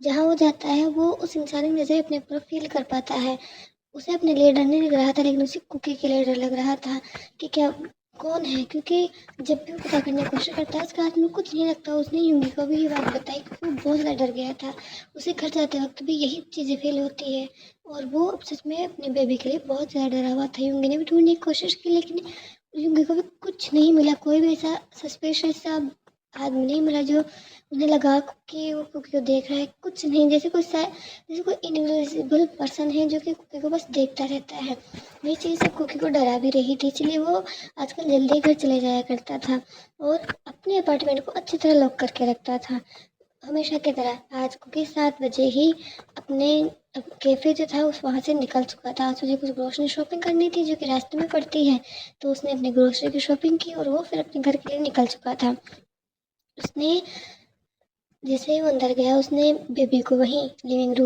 जहाँ वो जाता है वो उस इंसानी नज़र अपने ऊपर फील कर पाता है। उसे अपने लिए डर नहीं लग रहा था, लेकिन उसे कुकी के लिए डर लग रहा था कि क्या कौन है, क्योंकि जब भी वो पता करने की कोशिश करता है उसके हाथ में कुछ नहीं लगता। उसने यूंगी को भी ये बात बताई क्योंकि वो बहुत ज़्यादा डर गया था। उसे घर जाते वक्त भी यही चीज़ें फील होती है और वो अब सच में अपने बेबी के लिए बहुत ज़्यादा डरा हुआ था। यूंगी ने भी ढूंढने की कोशिश की, लेकिन यूंगी को भी कुछ नहीं मिला। कोई भी ऐसा सस्पिशियस सा आदमी नहीं मिला जो उन्हें लगा कि वो कुकी को देख रहा है। कुछ नहीं, जैसे कोई इनविजिबल पर्सन है जो कि कुकी को बस देखता रहता है। वही चीज़ सब कुकी को डरा भी रही थी, इसलिए वो आजकल जल्दी घर चले जाया करता था और अपने अपार्टमेंट को अच्छी तरह लॉक करके रखता था। हमेशा की तरह आज कुकी 7 बजे ही अपने कैफ़े जो था उस वहाँ से निकल चुका था। आज मुझे कुछ ग्रोसरी शॉपिंग करनी थी जो कि रास्ते में पड़ती है, तो उसने अपनी ग्रोसरी की शॉपिंग की और वो फिर अपने घर के लिए निकल चुका था। उसने जैसे ही वो अंदर गया उसने बेबी को वहीं लिविंग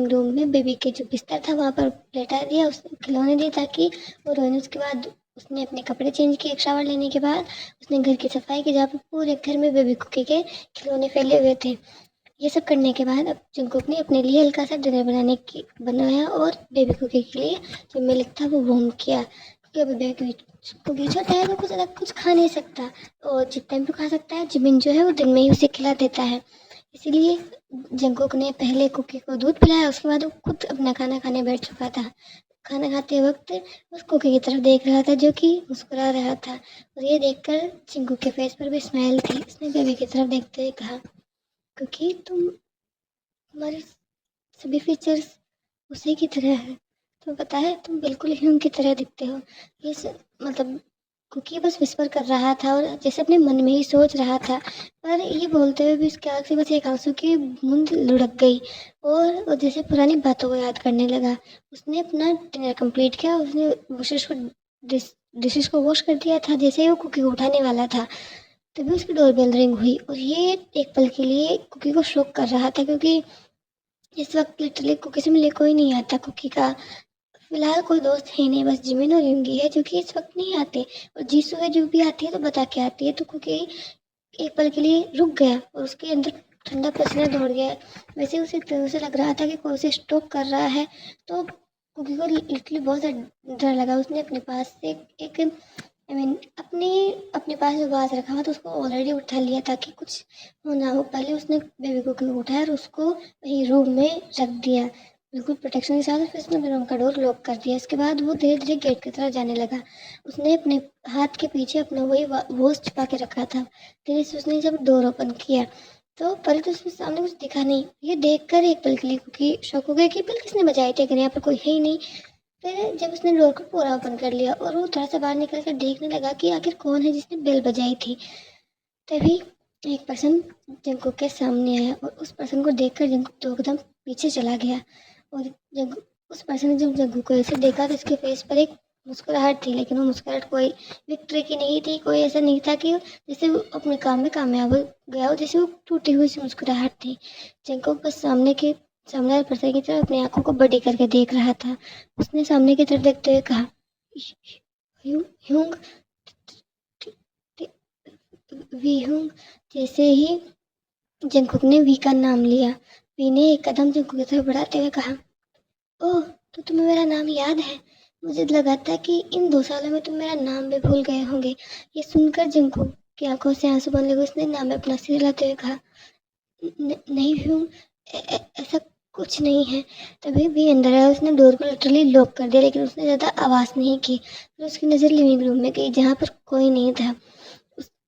रूम में बेबी के जो बिस्तर था वहाँ पर लेटा दिया, उसने खिलौने दिए ताकि वो रोने। उसके बाद उसने अपने कपड़े चेंज किए। एक शावर लेने के बाद उसने घर की सफाई की जहाँ पर पूरे घर में बेबी कुकी के खिलौने फैले हुए थे। ये सब करने के बाद अब जंगकुक ने अपने लिए हल्का सा डिनर बनाया और बेबी कुकी के लिए जो मिल्क था वो वार्म किया, क्योंकि अभी बेबी कुकी छोटा है तो कुछ ज़्यादा कुछ खा नहीं सकता और जितना टाइम पे खा सकता है जिमिन जो है वो दिन में ही उसे खिला देता है। इसीलिए जंगकुक ने पहले कुकी को दूध पिलाया, उसके बाद वो खुद अपना खाना खाने बैठ चुका था। खाना खाते वक्त उस कुकी की तरफ देख रहा था जो कि मुस्कुरा रहा था और ये देखकर जंगकुक के फेस पर भी स्माइल थी। उसने बेबी की तरफ देखते हुए कहा, क्योंकि तुम्हारे सभी फीचर्स उसी की तरह है। तुम्हें पता है तुम बिल्कुल ह्यूम की तरह दिखते हो। मतलब कुकी बस विस्पर कर रहा था और जैसे अपने मन में ही सोच रहा था, पर ये बोलते हुए भी उसके आँख से बस एक आंसू की बूंद लुढ़क गई और वो जैसे पुरानी बातों को याद करने लगा। उसने अपना डिनर कंप्लीट किया। उसने डिशेस को वॉश कर दिया था। जैसे ही वो कुकी को उठाने वाला था तभी उसकी डोरबेल रिंग हुई और ये एक पल के लिए कुकी को शॉक कर रहा था, क्योंकि इस वक्त लिटरली कुकी से मिलने कोई नहीं आता। कुकी का फिलहाल कोई दोस्त है नहीं, बस जिमिन और यूंगी है जो कि इस वक्त नहीं आते और जीसू है जो भी आती है तो बता के आती है। तो कुकी एक पल के लिए रुक गया और उसके अंदर ठंडा पसीना दौड़ गया। वैसे उसे लग रहा था कि कोई उसे स्टॉक कर रहा है, तो कुकी को लिटरली बहुत ज़्यादा डर लगा। उसने अपने पास से एक आई मीन अपने अपने पास जो बाज रखा हुआ था उसको ऑलरेडी उठा लिया ताकि कुछ हो ना हो। पहले उसने बेबी कुकी को उठाया और उसको वही रूम में रख दिया बिल्कुल प्रोटेक्शन के साथ। फिर उसने रूम का डोर लॉक कर दिया। इसके बाद वो धीरे धीरे गेट की तरफ जाने लगा। उसने अपने हाथ के पीछे अपना वही वॉच छिपा के रखा था। धीरे से उसने जब डोर ओपन किया तो पहले तो उसके सामने कुछ दिखा नहीं। ये देखकर एक पल के लिए कुकी शॉक हो गया कि बेल किसने बजाई थी अगर यहाँ पर कोई है ही नहीं। फिर जब उसने डोर को पूरा ओपन कर लिया और वो थोड़ा सा बाहर निकल कर देखने लगा कि आखिर कौन है जिसने बेल बजाई थी, तभी एक पर्सन जंगकुक के सामने आया और उस पर्सन को देखकर जंगकुक तो एकदम पीछे चला गया। और जब उस पर्सन ने जब जंगकुक को ऐसे देखा तो उसके फेस पर एक मुस्कुराहट थी, लेकिन वो मुस्कुराहट कोई विक्ट्री की नहीं थी। कोई ऐसा नहीं था कि जैसे वो अपने काम में कामयाब हो गया हो, जैसे वो टूटी हुई सी मुस्कुराहट थी। जंगकुक बस सामने वाले पर्सन की तरफ अपनी आंखों को बड़ी करके देख रहा था। उसने सामने की तरफ देखते हुए कहा, ह्यूंग वी हूँ। जैसे ही जंगकुक ने वी का नाम लिया, वी ने एक कदम जंगकुक की तरफ बढ़ाते हुए कहा, ओह, तो तुम्हें मेरा नाम याद है। मुझे लगा था कि इन 2 सालों में तुम मेरा नाम भी भूल गए होंगे। ये सुनकर जंगकुक की आंखों से आंसू बहने लगे। उसने नाम में अपना सिर हिलाते हुए कहा, नहीं हूँ, ऐसा कुछ नहीं है। तभी भी अंदर आया। उसने डोर को लिटरली लॉक कर दिया, लेकिन उसने ज़्यादा आवाज़ नहीं की। फिर उसकी नज़र लिविंग रूम में गई जहाँ पर कोई नहीं था।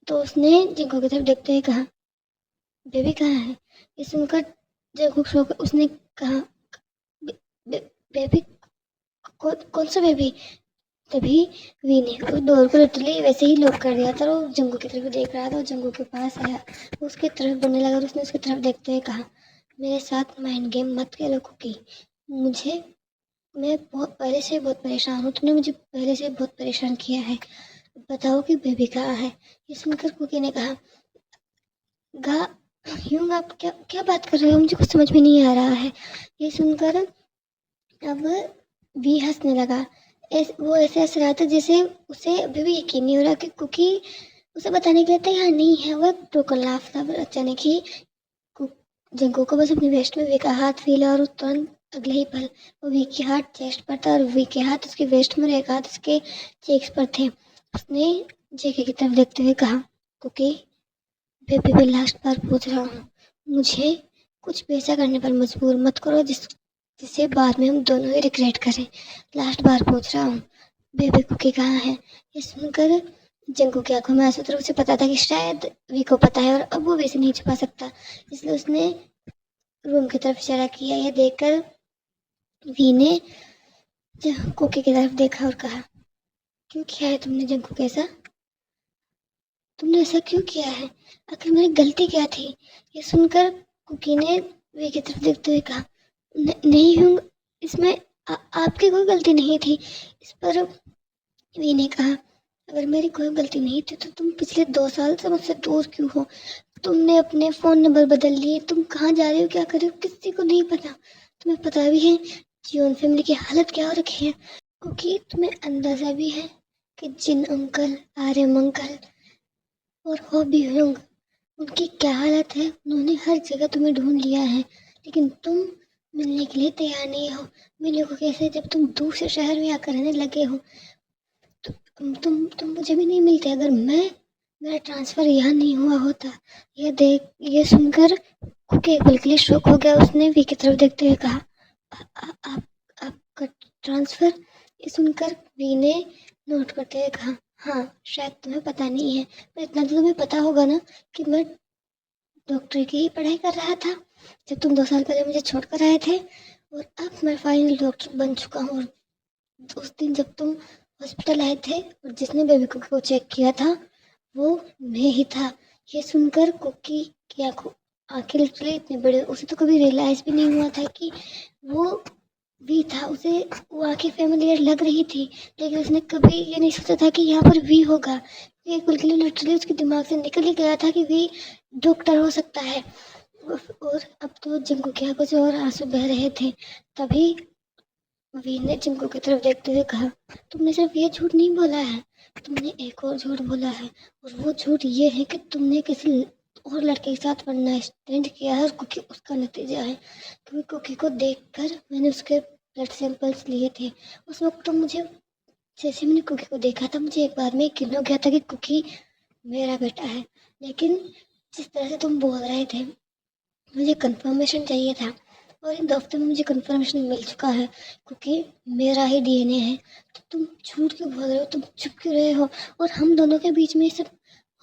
तो उसने जंगकुक की तरफ देखते हुए कहा, बेबी कहाँ है। ये सुनकर जंगकुक शॉक। उसने कहा, "बे, बे, बेबी कौन सा बेबी। तभी वी ने उस डोर को लिटरली वैसे ही लॉक कर दिया था। वो जंगकुक की तरफ देख रहा था और जंगकुक के पास आया। वो उसकी तरफ बढ़ने लगा और उसने उसकी तरफ देखते हुए कहा, मेरे साथ माइंड गेम मत खेलो कुकी। मैं बहुत पहले से बहुत परेशान हूँ, तुमने मुझे पहले से बहुत परेशान किया है। बताओ कि बेबी कहाँ है? ये सुनकर कुकी ने कहा, गा यूं आप क्या क्या बात कर रहे हो? मुझे कुछ समझ में नहीं आ रहा है। ये सुनकर अब वी हंसने लगा। वो ऐसे हंस रहा था जैसे उसे अभी भी यकीन नहीं हो रहा कि कुकी उसे बताने के लिए तैयार नहीं है। वह ब्रोकन लाफ था। अचानक ही जंको को बस अपनी वेस्ट में वी का हाथ फीला और तुरंत अगले ही पल वो वी के हाथ चेस्ट पर था और वी के हाथ उसके वेस्ट में और एक हाथ उसके चेक्स पर थे। उसने जेके की तरफ देखते हुए कहा, कुकी बेबी मैं लास्ट बार पूछ रहा हूँ, मुझे कुछ भी ऐसा करने पर मजबूर मत करो जिसे बाद में हम दोनों ही रिग्रेट करें। लास्ट बार पूछ रहा हूँ, बेबी कुकी कहाँ है? ये सुनकर जंकू की आंखों में आंसू थे। उसे पता था कि शायद वी को पता है और अब वो वैसे नहीं छुपा सकता, इसलिए उसने रूम की तरफ इशारा किया। यह देखकर वी ने कुकी की तरफ देखा और कहा, क्यों किया है तुमने जंकू? कैसा तुमने ऐसा क्यों किया है? आखिर मेरी गलती क्या थी? ये सुनकर कुकी ने वे की तरफ देखते हुए कहा, नहीं हूँ, इसमें आपकी कोई गलती नहीं थी। इस पर वी ने कहा, अगर मेरी कोई गलती नहीं थी तो तुम पिछले 2 साल से मुझसे दूर क्यों हो? तुमने अपने फ़ोन नंबर बदल लिए, तुम कहाँ जा रहे हो, क्या कर रहे हो, किसी को नहीं पता। तुम्हें पता भी है जियोन फैमिली की हालत क्या हो रखी है? क्योंकि तुम्हें अंदाज़ा भी है कि जिन अंकल, आर्यम अंकल और हो भी होंग, उनकी क्या हालत है। उन्होंने हर जगह तुम्हें ढूंढ लिया है, लेकिन तुम मिलने के लिए तैयार नहीं हो। मिलने को कैसे, जब तुम दूसरे शहर में आकर रहने लगे हो। तुम मुझे भी नहीं मिलते अगर मेरा ट्रांसफ़र यहाँ नहीं हुआ होता। ये सुनकर कुकी एक पल के लिए शॉक हो गया। उसने वी की तरफ देखते हुए कहा, आप आपका ट्रांसफ़र? ये सुनकर वी ने नोट करते हुए कहा, हाँ शायद तुम्हें पता नहीं है, पर इतना तो तुम्हें पता होगा ना कि मैं डॉक्टरी की ही पढ़ाई कर रहा था जब तुम 2 साल पहले मुझे छोड़कर आए थे, और अब मैं फाइनल डॉक्टर बन चुका हूँ। और उस दिन जब तुम हॉस्पिटल आए थे और जिसने बेबी कुकी को चेक किया था वो मैं ही था। ये सुनकर कुकी की आंखें लिटरली इतनी बड़ी, उसे तो कभी रियलाइज भी नहीं हुआ था कि वो वी था। उसे वो आंखें फेमिलियर लग रही थी, लेकिन उसने कभी ये नहीं सोचा था कि यहाँ पर वी होगा। एक पल के लिए लिटरली उसके दिमाग से निकल ही गया था कि वी डॉक्टर हो सकता है। और अब तो जिनको की आंखों से और आंसू बह रहे थे। तभी वी ने चिंकू की तरफ देखते हुए कहा, तुमने सिर्फ ये झूठ नहीं बोला है, तुमने एक और झूठ बोला है। और वो झूठ ये है कि तुमने किसी और लड़के के साथ वन नाइट स्टैंड किया है और कुकी उसका नतीजा है। क्योंकि कुकी को देखकर मैंने उसके ब्लड सैंपल्स लिए थे। उस वक्त तो मुझे, जैसे मैंने कुकी को देखा था, मुझे एक बार में यकीन हो गया था कि कुकी मेरा बेटा है। लेकिन जिस तरह से तुम बोल रहे थे, मुझे कंफर्मेशन चाहिए था और इन 2 हफ्ते में मुझे कंफर्मेशन मिल चुका है क्योंकि मेरा ही डीएनए है। तो तुम झूठ क्यों बोल रहे हो? तुम चुप क्यों रहे हो? और हम दोनों के बीच में ये सब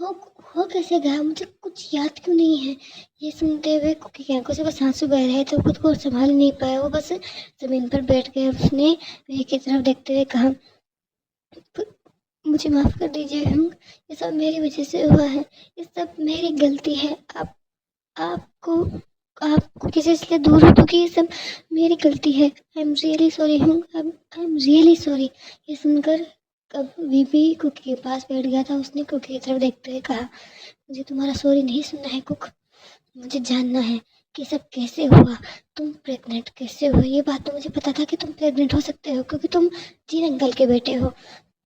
हो हो कैसे गया? मुझे कुछ याद क्यों नहीं है? ये सुनते हुए कुकी की आंखों से बस आंसू बह रहे थे। खुद को संभाल नहीं पाया, वो बस ज़मीन पर बैठ गए। उसने वे की तरफ देखते हुए कहा, मुझे माफ़ कर दीजिए हंग, ये सब मेरी वजह से हुआ है, ये सब मेरी गलती है। आपको आपको किसी से दूर हो क्योंकि ये सब मेरी गलती है। आई एम रियली सॉरी हूँ, आई एम रियली सॉरी। ये सुनकर अब बीबी कुकी के पास बैठ गया था। उसने कुकी की तरफ देखते हुए कहा, मुझे तुम्हारा सॉरी नहीं सुनना है कुक, मुझे जानना है कि सब कैसे हुआ। तुम प्रेग्नेंट कैसे हुए? ये बात तो मुझे पता था कि तुम प्रेग्नेंट हो सकते हो क्योंकि तुम जीन अंकल के बेटे हो,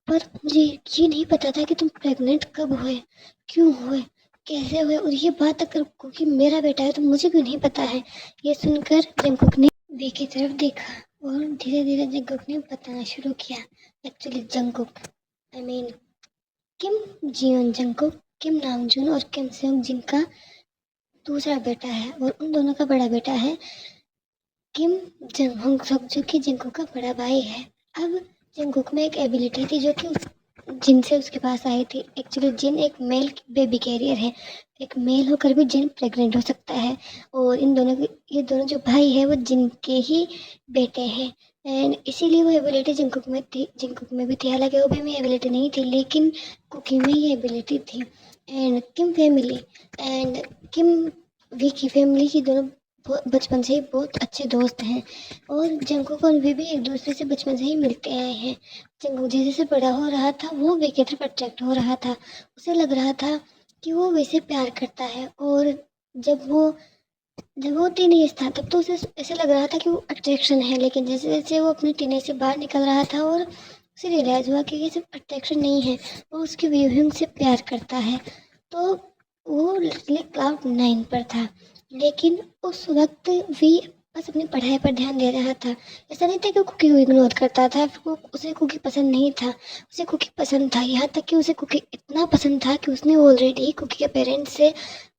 पर मुझे ये नहीं पता था कि तुम प्रेग्नेंट कब हुए, क्यों हुए, कैसे हुए। और ये बात अगर क्योंकि मेरा बेटा है तो मुझे क्यों नहीं पता है? ये सुनकर जंकुक ने वी की तरफ देखा और धीरे धीरे जंकुक ने बताना शुरू किया। Actually Jungkook, I mean Kim Jeon Jungkook, Kim Namjoon और किम सेयोंग जिनका दूसरा बेटा है और उन दोनों का बड़ा बेटा है किम जंगहोंग sok जो कि जंकुक का बड़ा भाई है। अब जंकुक में एक एबिलिटी थी जो कि जिन से उसके पास आई थी। एक्चुअली जिन एक मेल बेबी कैरियर है, एक मेल होकर भी जिन प्रेग्नेंट हो सकता है। और ये दोनों जो भाई है वो जिन के ही बेटे हैं एंड इसीलिए वो एबिलिटी जिंकुक में थी, जिंकुक में भी थी। हालांकि ओबी में एबिलिटी नहीं थी लेकिन कुकी में ये एबिलिटी थी। And Kim family and Kim वी की फैमिली की दोनों बचपन से ही बहुत अच्छे दोस्त हैं और जंकुक और वी भी एक दूसरे से बचपन से ही मिलते आए हैं। जंकुक जैसे जैसे बड़ा हो रहा था वो वी की तरफ अट्रैक्ट हो रहा था। उसे लग रहा था कि वो वैसे प्यार करता है और जब वो जब वो टीनेज था तब तो उसे ऐसे लग रहा था कि वो अट्रैक्शन है, लेकिन जैसे जैसे वो अपने टीनेज से बाहर निकल रहा था और उसे रियलाइज हुआ कि ये सिर्फ अट्रैक्शन नहीं है, वो उसकी व्यूइंग से प्यार करता है। तो वो लिटरली क्लाउड 9 पर था, लेकिन उस वक्त भी बस अपनी पढ़ाई पर ध्यान दे रहा था। ऐसा नहीं था कि वो कुकी को इग्नोर करता था, वो उसे कुकी पसंद नहीं था, उसे कुकी पसंद था। यहाँ तक कि उसे कुकी इतना पसंद था कि उसने ऑलरेडी कुकी के पेरेंट्स से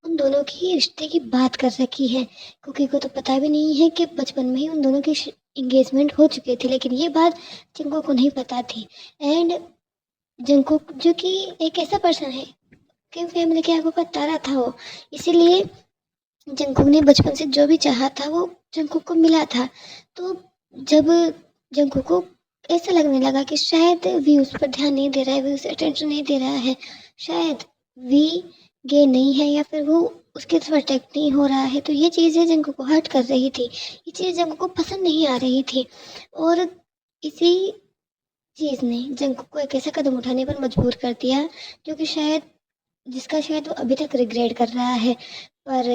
उन दोनों की रिश्ते की बात कर रखी है। कुकी को तो पता भी नहीं है कि बचपन में ही उन दोनों की इंगेजमेंट हो चुकी थी, लेकिन ये बात जिंको को नहीं पता थी। एंड जंकुक जो कि एक ऐसा पर्सन है कि फैमिली की आंखों का तारा था वो, इसीलिए जंकुक ने बचपन से जो भी चाहा था वो जंकुक को मिला था। तो जब जंकुक को ऐसा लगने लगा कि शायद वी उस पर ध्यान नहीं दे रहा है, वी उसे अटेंशन नहीं दे रहा है, शायद वी गे नहीं है या फिर वो उसकी तरफ अट्रैक्ट नहीं हो रहा है, तो ये चीज़ें जंकुक को हर्ट कर रही थी, ये चीज़ जंकुक को पसंद नहीं आ रही थी। और इसी चीज़ ने जंकुक को एक ऐसा कदम उठाने पर मजबूर कर दिया जो कि शायद वो अभी तक रिग्रेट कर रहा है। पर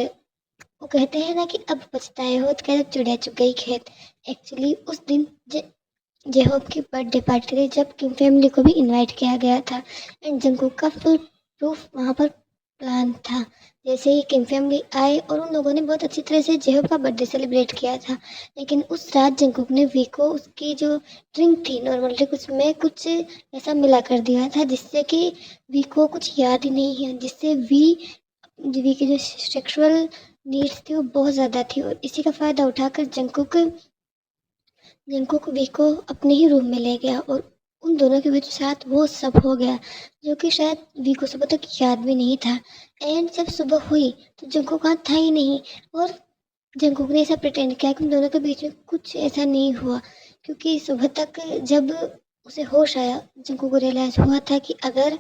वो कहते हैं ना कि अब पछताए हो तो कहते चिड़िया चुग गई खेत। एक्चुअली उस दिन जेहोब की बर्थडे पार्टी थी जब किम फैमिली को भी इनवाइट किया गया था एंड जंकुक का फुल प्रूफ वहाँ पर प्लान था। जैसे ही किम फैमिली आए और उन लोगों ने बहुत अच्छी तरह से जेहोब का बर्थडे सेलिब्रेट किया था, लेकिन उस रात जंकुक ने वी को उसकी जो ड्रिंक थी नॉर्मल ड्रिंक उसमें कुछ ऐसा मिला कर दिया था जिससे कि वी को कुछ याद ही नहीं है, जिससे वी की जो सेक्सुअल नीड्स थी वो बहुत ज़्यादा थी और इसी का फ़ायदा उठाकर जंकुक वी को अपने ही रूम में ले गया और उन दोनों के बीच साथ वो सब हो गया जो कि शायद वी को सुबह तक याद भी नहीं था। एंड जब सुबह हुई तो जंकुक वहाँ था ही नहीं और जंकुक ने ऐसा प्रिटेंड किया कि उन दोनों के बीच में कुछ ऐसा नहीं हुआ, क्योंकि सुबह तक जब उसे होश आया जंकुक को रियलाइज हुआ था कि अगर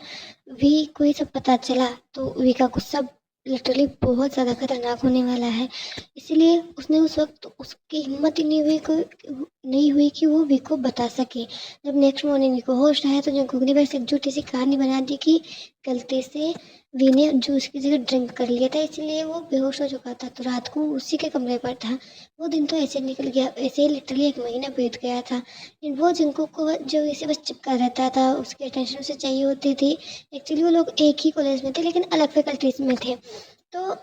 वी को ये सब पता चला तो वी का गुस्सा लिटरली बहुत ज़्यादा खतरनाक होने वाला है। इसीलिए उसने उस वक्त उसकी हिम्मत ही नहीं हुई कि वो वी को बता सके। जब नेक्स्ट मॉर्निंग वी को होश आया तो जंकुक ने बस एक झूठी सी कहानी बना दी कि गलती से वी ने जूस की जगह ड्रिंक कर लिया था, इसलिए वो बेहोश हो चुका था, तो रात को उसी के कमरे पर था। वो दिन तो ऐसे निकल गया, ऐसे ही लिटरली एक महीना बीत गया था। वो जंकुक को जो इसे बस चिपका रहता था, उसकी अटेंशन उसे चाहिए होती थी। एक्चुअली वो लोग एक ही कॉलेज में थे लेकिन अलग फैकल्टीज में थे। तो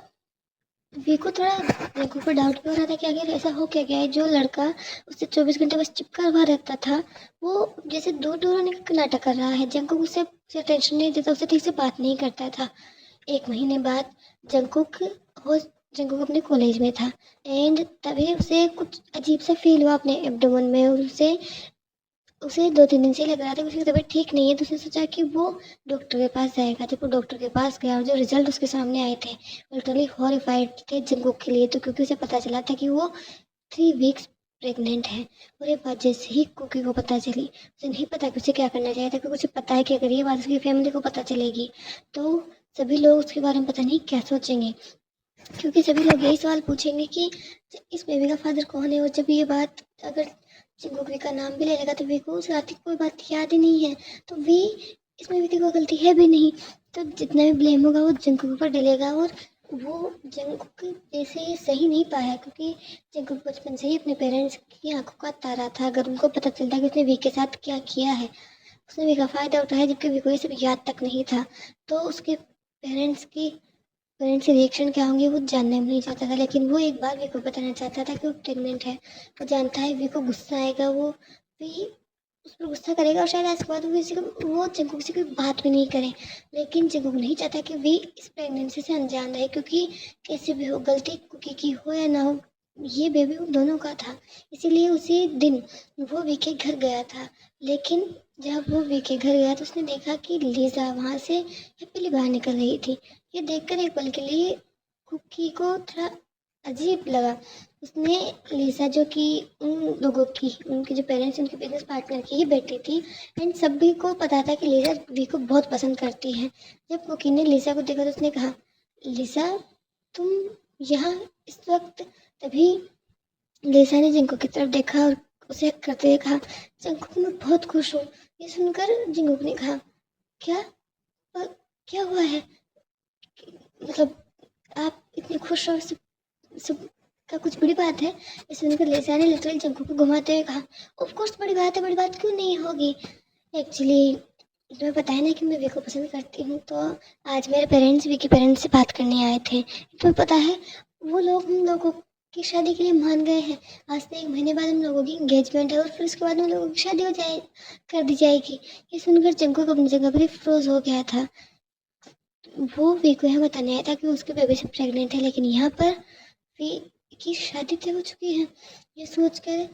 वी को थोड़ा जंकुक पर डाउट भी हो रहा था कि आखिर ऐसा हो क्या गया है, जो लड़का उससे 24 घंटे बस चिपका हुआ रहता था वो जैसे दूर दूर होने का नाटक कर रहा है। जंकुक उससे अटेंशन नहीं देता, उससे ठीक से बात नहीं करता था। एक महीने बाद जंकुक हो जंकुक अपने कॉलेज में था एंड तभी उसे कुछ अजीब सा फील हुआ अपने एब्डोमेन में और उसे उसे 2-3 दिन से लग रहा था कि उसकी तबीयत ठीक नहीं है, तो उसने सोचा कि वो डॉक्टर के पास जाएगा। जब वो डॉक्टर के पास गया और जो रिजल्ट उसके सामने आए थे लिटरली हॉरिफाइड थे जंकुक के लिए, तो क्योंकि उसे पता चला था कि वो 3 वीक्स प्रेग्नेंट है। और ये बात जैसे ही कुकी को पता चली, उसे नहीं पता कि उसे क्या करना चाहिए था, क्योंकि उसे पता है कि अगर ये बात उसकी फैमिली को पता चलेगी तो सभी लोग उसके बारे में पता नहीं क्या सोचेंगे, क्योंकि सभी लोग यही सवाल पूछेंगे कि इस बेबी का फादर कौन है। और जब ये बात अगर चिंगुकरी का नाम भी ले लेगा तो वी को उस रात की कोई बात याद ही नहीं है, तो वी इसमें वी की कोई गलती है भी नहीं, तो जितना भी ब्लेम होगा वो जंकुक पर डलेगा। और वो जंकुक ऐसे ही सही नहीं पाया, क्योंकि जंकुक बचपन से ही अपने पेरेंट्स की आंखों का तारा था। अगर उनको पता चलता कि उसने वी के साथ क्या किया है, उसने वी का फ़ायदा उठाया जबकि वी को ये सब याद तक नहीं था, तो उसके पेरेंट्स के रिएक्शन क्या होंगे वो जानना भी नहीं चाहता था। लेकिन वो एक बार वी को बताना चाहता था कि वो प्रेग्नेंट है। वो जानता है वी को गुस्सा आएगा, वो वी उस पर गुस्सा करेगा और शायद आज के बाद वो जंकुक से कोई बात भी नहीं करे। लेकिन जंकुक नहीं चाहता कि वी इस प्रेगनेंसी से अनजान रहे, क्योंकि कैसे भी हो गलती कुकी की हो या ना हो ये बेबी उन दोनों का था। इसीलिए उसी दिन वो वी के घर गया था। लेकिन जब वो वी के घर गया तो उसने देखा कि लीजा वहाँ से हैप्पीली बाहर निकल रही थी। ये देखकर एक पल के लिए कुकी को थोड़ा अजीब लगा। उसने लीजा जो कि उन लोगों की उनके जो पेरेंट्स उनके बिजनेस पार्टनर की ही बेटी थी एंड सभी को पता था कि लीजा वी को बहुत पसंद करती है। जब कुकी ने लीजा को देखा तो उसने कहा, लीजा तुम यहाँ इस वक्त तभी लिसा ने जिंको की तरफ देखा और उसे हक करते हुए कहा, जंकुक मैं बहुत खुश हूँ। ये सुनकर जिंकुक ने कहा, क्या क्या हुआ है, मतलब आप इतने खुश हो, सब का कुछ बड़ी बात है। ये सुनकर लिसा ने लिटरली जंकुक को घुमाते हुए कहा, ऑफ कोर्स बड़ी बात है, बड़ी बात क्यों नहीं होगी। एक्चुअली तुम्हें पता है ना कि मैं वी को पसंद करती हूँ, तो आज मेरे पेरेंट्स वी के पेरेंट्स से बात करने आए थे। तुम्हें पता है वो लोग हम लोगों की शादी के लिए मान गए हैं। आज से 1 महीने बाद हम लोगों की एंगेजमेंट है और फिर उसके बाद हम लोगों की शादी हो जाए कर दी जाएगी। ये सुनकर जंकुक अपनी जगह पर ही फ्रोज हो गया था। वो वी को यहाँ बताने आया था कि उसके बेबी से प्रेग्नेंट है, लेकिन यहाँ पर वी की शादी तय हो चुकी है। ये सोचकर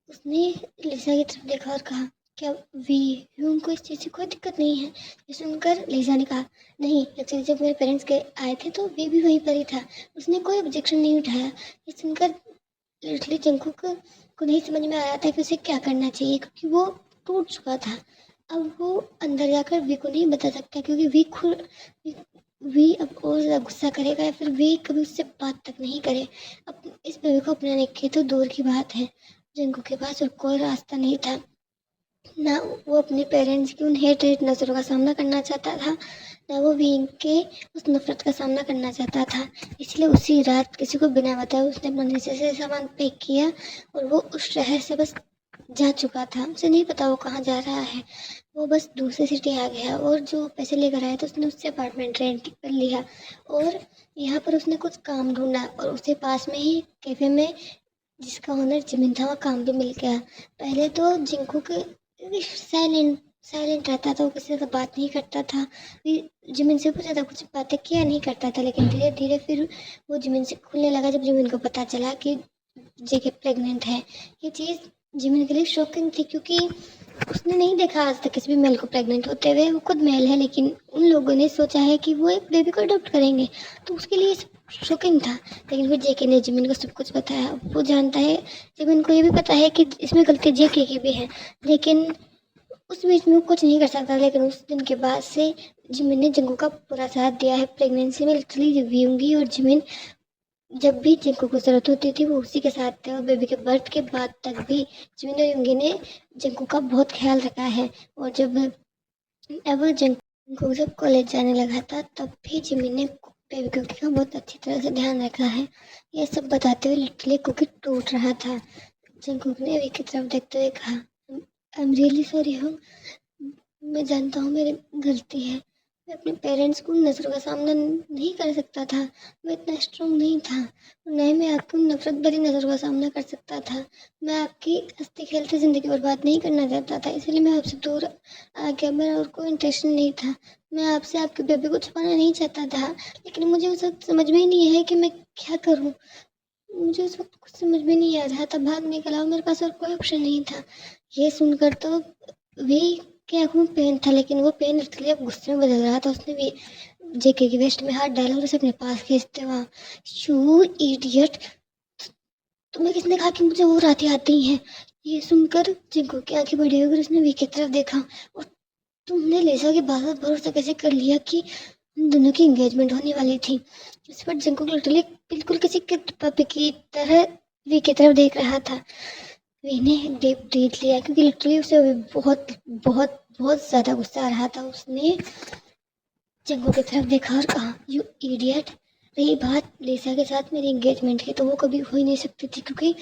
उसने लिसा की तरफ देखा और कहा, क्या वी यूं को इस चीज़ से कोई दिक्कत नहीं है। ये सुनकर लिसा ने कहा, नहीं, एक्चुअली जब मेरे पेरेंट्स के आए थे तो वी भी वहीं पर ही था, उसने कोई ऑब्जेक्शन नहीं उठाया। ये सुनकर लिटरली जंकुक को नहीं समझ में आया था कि उसे क्या करना चाहिए, क्योंकि वो टूट चुका था। अब वो अंदर जाकर वी को नहीं बता सकता, क्योंकि वी अब और ज़्यादा गुस्सा करेगा या फिर वी कभी उससे बात तक नहीं करे। अब इस बेबी को अपनाने की तो दूर की बात है, जिनको के पास और कोई रास्ता नहीं था। ना वो अपने पेरेंट्स की उन हेट नज़रों का सामना करना चाहता था, ना वो विंग के उस नफरत का सामना करना चाहता था। इसलिए उसी रात किसी को बिना बताए उसने अपना नेसेसरी सामान पैक किया और वो उस शहर से बस जा चुका था। उसे नहीं पता वो कहाँ जा रहा है, वो बस दूसरी सिटी आ गया और जो पैसे लेकर आया था उसने उससे अपार्टमेंट रेंट कर लिया और यहाँ पर उसने कुछ काम ढूंढा और उसे पास में ही कैफे में, जिसका ओनर जिमिन था, वहाँ काम भी मिल गया। पहले तो जिंकू के साइलेंट साइलेंट रहता था, वो किसी से बात नहीं करता था, जिमिन से कुछ ज़्यादा कुछ बातें किया नहीं करता था, लेकिन धीरे धीरे फिर वो जिमिन से खुलने लगा जब जिमिन को पता चला कि जेके प्रेग्नेंट है। ये चीज़ जिमिन के लिए शॉकिंग थी, क्योंकि उसने नहीं देखा आज तक किसी भी मेल को प्रेग्नेंट होते हुए। वो खुद मेल है, लेकिन उन लोगों ने सोचा है कि वो एक बेबी को अडॉप्ट करेंगे, तो उसके लिए शॉकिंग था। लेकिन फिर जेके ने जिमिन को सब कुछ बताया। वो जानता है, जिमिन को ये भी पता है कि इसमें गलती जेके की भी है, लेकिन उस बीच में वो कुछ नहीं कर सकता। लेकिन उस दिन के बाद से जिमिन ने जंगू का पूरा साथ दिया है। प्रेगनेंसी में लिटरली रिव्यूंगी और जिमिन जब भी जिंकू को जरूरत होती थी वो उसी के साथ थे, और बेबी के बर्थ के बाद तक भी जिमिन और युंगी ने जिंकू का बहुत ख्याल रखा है। और जब अब जिंकू जब कॉलेज जाने लगा था तब भी जिमिन ने बेबी कुकी का बहुत अच्छी तरह से ध्यान रखा है। ये सब बताते हुए लिटरली कुकी टूट रहा था। जिंकू ने बेबी की तरफ देखते हुए कहा, आई एम रियली सॉरी हूँ, मैं जानता हूँ मेरी गलती है। मैं अपने पेरेंट्स को उन नज़रों का सामना नहीं कर सकता था, मैं इतना स्ट्रांग नहीं था, और न ही मैं आपकी उन नफरत भरी नज़रों का सामना कर सकता था। मैं आपकी हंसते खेलते ज़िंदगी बर्बाद नहीं करना चाहता था, इसलिए मैं आपसे दूर आ गया। मेरा और कोई इंटेंशन नहीं था, मैं आपसे आपके बेबी को छुपाना नहीं चाहता था, लेकिन मुझे उस वक्त समझ में ही नहीं है कि मैं क्या करूँ। मुझे उस वक्त कुछ समझ में नहीं आ रहा था, भागने के अलावा मेरे पास और कोई ऑप्शन नहीं था। ये सुनकर तो वी की आंखों में पेन था, लेकिन वो पेन लिटरली अब गुस्से में बदल रहा था। उसने भी जेके की वेस्ट में हाथ डाला और उसे अपने पास खींचते हुआ, यू इडियट, तुम्हें किसने कहा कि मुझे वो रातें आती हैं। ये सुनकर जिंको की आंखें बड़ी हो गई, उसने वी की तरफ देखा, और तुमने लिसा की बात पर भरोसा कैसे कर लिया कि हम दोनों की एंगेजमेंट होने वाली थी। इस पर जिंको लिटरली बिल्कुल किसी किड पपी की तरह वी की तरफ देख रहा था। वी ने डीप ब्रीथ लिया, क्योंकि लिटरली उसे अभी बहुत बहुत बहुत ज़्यादा गुस्सा आ रहा था। उसने जंगू की तरफ देखा और कहा, यू इडियट, रही बात लिसा के साथ मेरी एंगेजमेंट की, तो वो कभी हो ही नहीं सकती थी, क्योंकि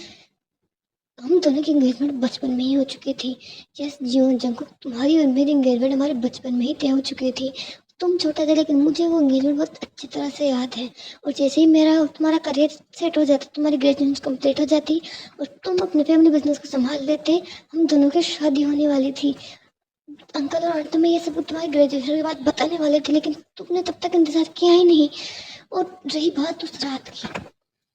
हम दोनों की एंगेजमेंट बचपन में ही हो चुकी थी। यस जियो जंगू, तुम्हारी और मेरी एंगेजमेंट हमारे बचपन में ही तय हो चुकी थी। तुम छोटा थे, लेकिन मुझे वो एंगेजमेंट बहुत अच्छी तरह से याद है। और जैसे ही मेरा और तुम्हारा करियर सेट हो जाता, तुम्हारी ग्रेजुएशन कंप्लीट हो जाती और तुम अपने फैमिली बिजनेस को संभाल लेते, हम दोनों की शादी होने वाली थी। अंकल और आंटी तुम्हें ये सब तुम्हारी ग्रेजुएशन के बाद बताने वाले थे, लेकिन तुमने तब तक इंतजार किया ही नहीं। और रही बात उस रात की,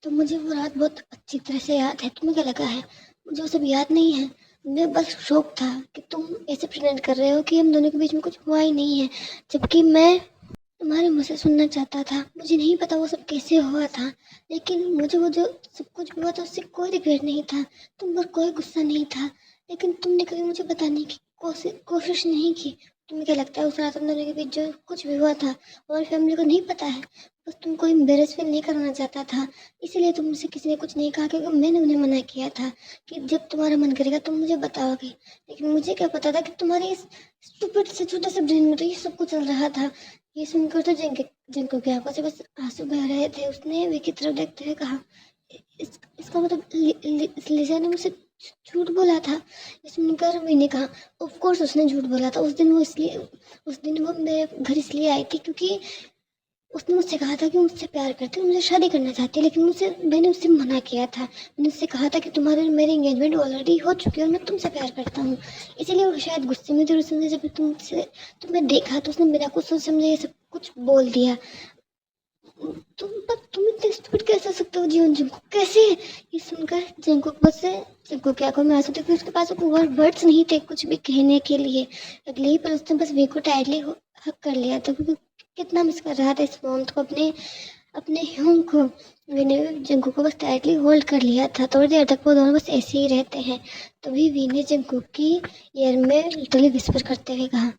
तो मुझे वो रात बहुत अच्छी तरह से याद है। तुम्हें क्या लगा है मुझे वो सब याद नहीं है? मैं बस शौक था कि तुम ऐसे प्रेजेंट कर रहे हो कि हम दोनों के बीच में कुछ हुआ ही नहीं है, जबकि मैं तुम्हारे मुँह से सुनना चाहता था। मुझे नहीं पता वो सब कैसे हुआ था, लेकिन मुझे वो जो सब कुछ हुआ था उससे कोई रिग्रेट नहीं था, तुम पर कोई गुस्सा नहीं था। लेकिन तुमने कभी मुझे बताने की कोशिश नहीं की। तुम्हें क्या लगता है उस रात हम दोनों के बीच जो कुछ भी हुआ था हमारी फैमिली को नहीं पता है? बस तुमको एम्बेरस फील नहीं कराना चाहता था, इसीलिए तुमसे किसी ने कुछ नहीं कहा, क्योंकि मैंने उन्हें मना किया था कि जब तुम्हारा मन करेगा तुम मुझे बताओगे। लेकिन मुझे क्या पता था कि तुम्हारे इस स्टूपिड से छोटे से ब्रेन में तो ये सब कुछ चल रहा था। ये सुनकर तो जिनको की आंखों से बस आंसू बह रहे थे। उसने वे की तरफ देखते हुए कहा, इसका मतलब लिजा ने मुझसे झूठ बोला था। ये सुनकर मैंने कहा, ऑफ कोर्स उसने झूठ बोला था। उस दिन वो मेरे घर इसलिए आई थी क्योंकि उसने मुझसे कहा था कि मुझसे प्यार करती है, मुझे शादी करना चाहती है। लेकिन मैंने उससे मना किया था। मैंने उससे कहा था कि तुम्हारे और मेरी एंगेजमेंट ऑलरेडी हो चुकी है और मैं तुमसे प्यार करता हूँ। इसीलिए वो शायद गुस्से में थी और उसने जब तुम्हें देखा तो उसने बिना कुछ सोच समझे ये सब कुछ बोल दिया। तुम इतने स्टूपिड कैसे हो सकते हो जीवन जिंको, कैसे? ये सुनकर जिंको की आंखों में आंसू थे, फिर उसके पास वर्ड्स नहीं थे कुछ भी कहने के लिए। अगले ही पल उसने बस वी को टाइटली हक कर लिया था, क्योंकि कितना मिस कर रहा था इस मोमेंट को, अपने अपने ह्यूम को। वी ने जिंको को बस टाइटली होल्ड कर लिया था। थोड़ी देर तक वो दोनों बस ऐसे ही रहते हैं। तभी वी ने जिंको की ईयर में लिटरली विस्पर करते हुए कहा,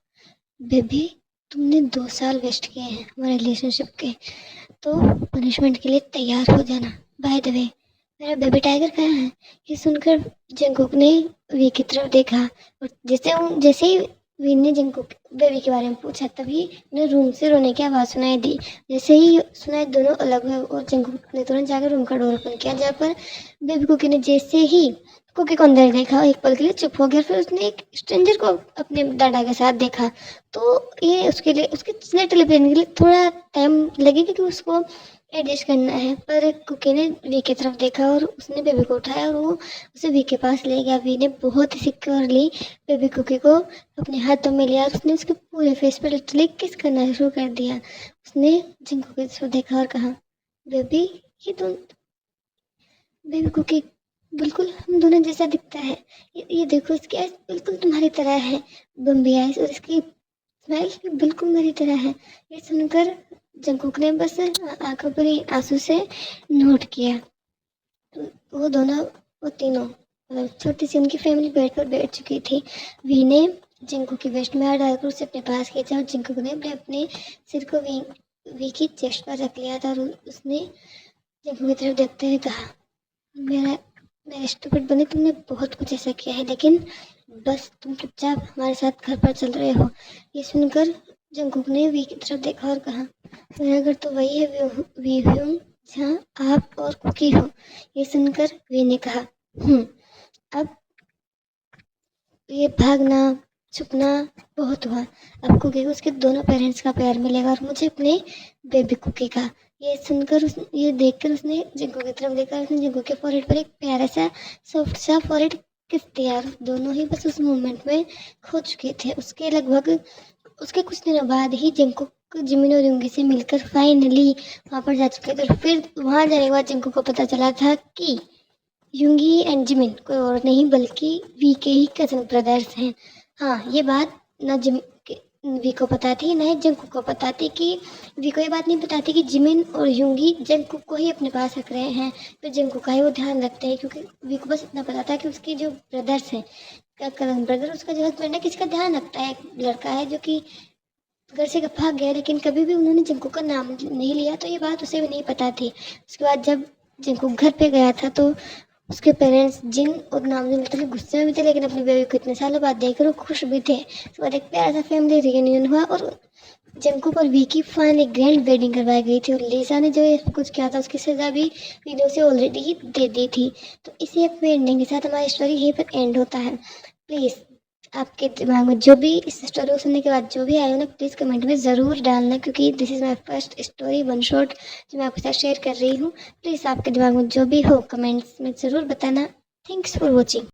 बेबी तुमने 2 साल वेस्ट किए हैं हमारे रिलेशनशिप के, तो पनिशमेंट के लिए तैयार हो जाना। बाय द वे मेरा बेबी टाइगर कहाँ है? ये सुनकर जंगकुक ने वी की तरफ देखा और जैसे ही वी ने जंगकुक बेबी के बारे में पूछा, तभी उन्हें रूम से रोने की आवाज़ सुनाई दी। जैसे ही सुनाई दोनों अलग हुए और जंगकुक ने तुरंत जाकर रूम का डोर ओपन किया, जहाँ पर बेबी कुकी ने जैसे ही कुकी को अंदर देखा, एक पल के लिए चुप हो गया। फिर उसने एक स्ट्रेंजर को अपने डाटा के साथ देखा। तो ये उसके लिए उसके लिटरली ब्रेन के लिए थोड़ा टाइम लगेगा क्योंकि उसको एडजस्ट करना है। पर कुकी ने वी की तरफ देखा और उसने बेबी को उठाया और वो उसे वी के पास ले गया। वी ने बहुत ही सिक्योरली बेबी कुकी को अपने हाथों में लिया और उसने उसके पूरे फेस पर लिटरली किस करना शुरू कर दिया। उसने जिंको की तरफ देखा और कहा, बेबी ये तो बेबी कुकी बिल्कुल हम दोनों जैसा दिखता है। ये देखो इसकी आइज बिल्कुल तुम्हारी तरह है, बम्बी आइज, और इसकी स्माइल भी बिल्कुल मेरी तरह है। ये सुनकर जंगकुक ने बस आंखों पर ही आंसू से नोट किया। वो तीनों मतलब छोटी सी उनकी फैमिली बेड पर बैठ चुकी थी। वी ने जंगकुक की वेस्ट में हाथ डालकर उसे अपने पास खींचा और जंगकुक ने अपने सिर को वी की चेस्ट पर रख लिया था और उसने जंगकुक की तरफ देखते हुए कहा, मेरा मैं स्टूपिड बनी, तुमने बहुत कुछ ऐसा किया है, लेकिन बस तुम चुपचाप हमारे साथ घर पर चल रहे हो। ये सुनकर जंगकुक ने वी की तरफ देखा और कहा, मेरा घर तो वही है वी हूँ जहाँ आप और कुकी हो। ये सुनकर वी ने कहा, अब ये भागना छुपना बहुत हुआ। अब कुकी को उसके दोनों पेरेंट्स का प्यार मिलेगा और मुझे अपने बेबी कुकी का। ये देखकर उसने जिंको की तरफ देखा। उसने जिंको के फोरहेड पर एक प्यारा सा सॉफ्ट सा फोरहेड किस दिया। दोनों ही बस उस मोमेंट में खो चुके थे। उसके कुछ दिनों बाद ही जिंको जिमिन और युंगी से मिलकर फाइनली वहाँ पर जा चुके थे। फिर वहाँ जाने के बाद जिंको को पता चला था कि युंगी एंड जिमिन कोई और नहीं बल्कि वी के ही कजन ब्रदर्स हैं। हाँ, ये बात न वी को पता थी, न ही जंगकुक को पता थी। कि वी को ये बात नहीं पता थी कि जिमिन और युंगी जंगकुक को ही अपने पास रख रहे हैं, फिर जंगकुक का ही वो ध्यान रखते हैं। क्योंकि वी को बस इतना पता था कि उसके जो ब्रदर्स हैं, कजन ब्रदर, उसका जो हस्बैंड है, किसका ध्यान रखता है, एक लड़का है जो कि घर से भाग गया। लेकिन कभी भी उन्होंने जंगकुक का नाम नहीं लिया, तो ये बात उसे भी नहीं पता थी। उसके बाद जब जंगकुक घर पे गया था तो उसके पेरेंट्स जिन और नामजुन लिटरली गुस्से में भी थे, लेकिन अपनी बेबी को इतने सालों बाद देखकर वो खुश भी थे। उसके बाद एक प्यारा सा फैमिली रियूनियन हुआ और जंगकुक और वी की फाइनली ग्रैंड वेडिंग करवाई गई थी। और लिसा ने जो ये कुछ किया था उसकी सजा भी वी ने उसे ऑलरेडी ही दे दी थी। तो इसी अपने एंडिंग के साथ हमारी स्टोरी यहीं पर एंड होता है। प्लीज़ आपके दिमाग में जो भी इस स्टोरी को सुनने के बाद जो भी आया हो ना, प्लीज़ कमेंट में ज़रूर डालना, क्योंकि this is my first story one shot जो मैं आपके साथ शेयर कर रही हूँ। प्लीज़ आपके दिमाग में जो भी हो कमेंट्स में ज़रूर बताना। Thanks for watching.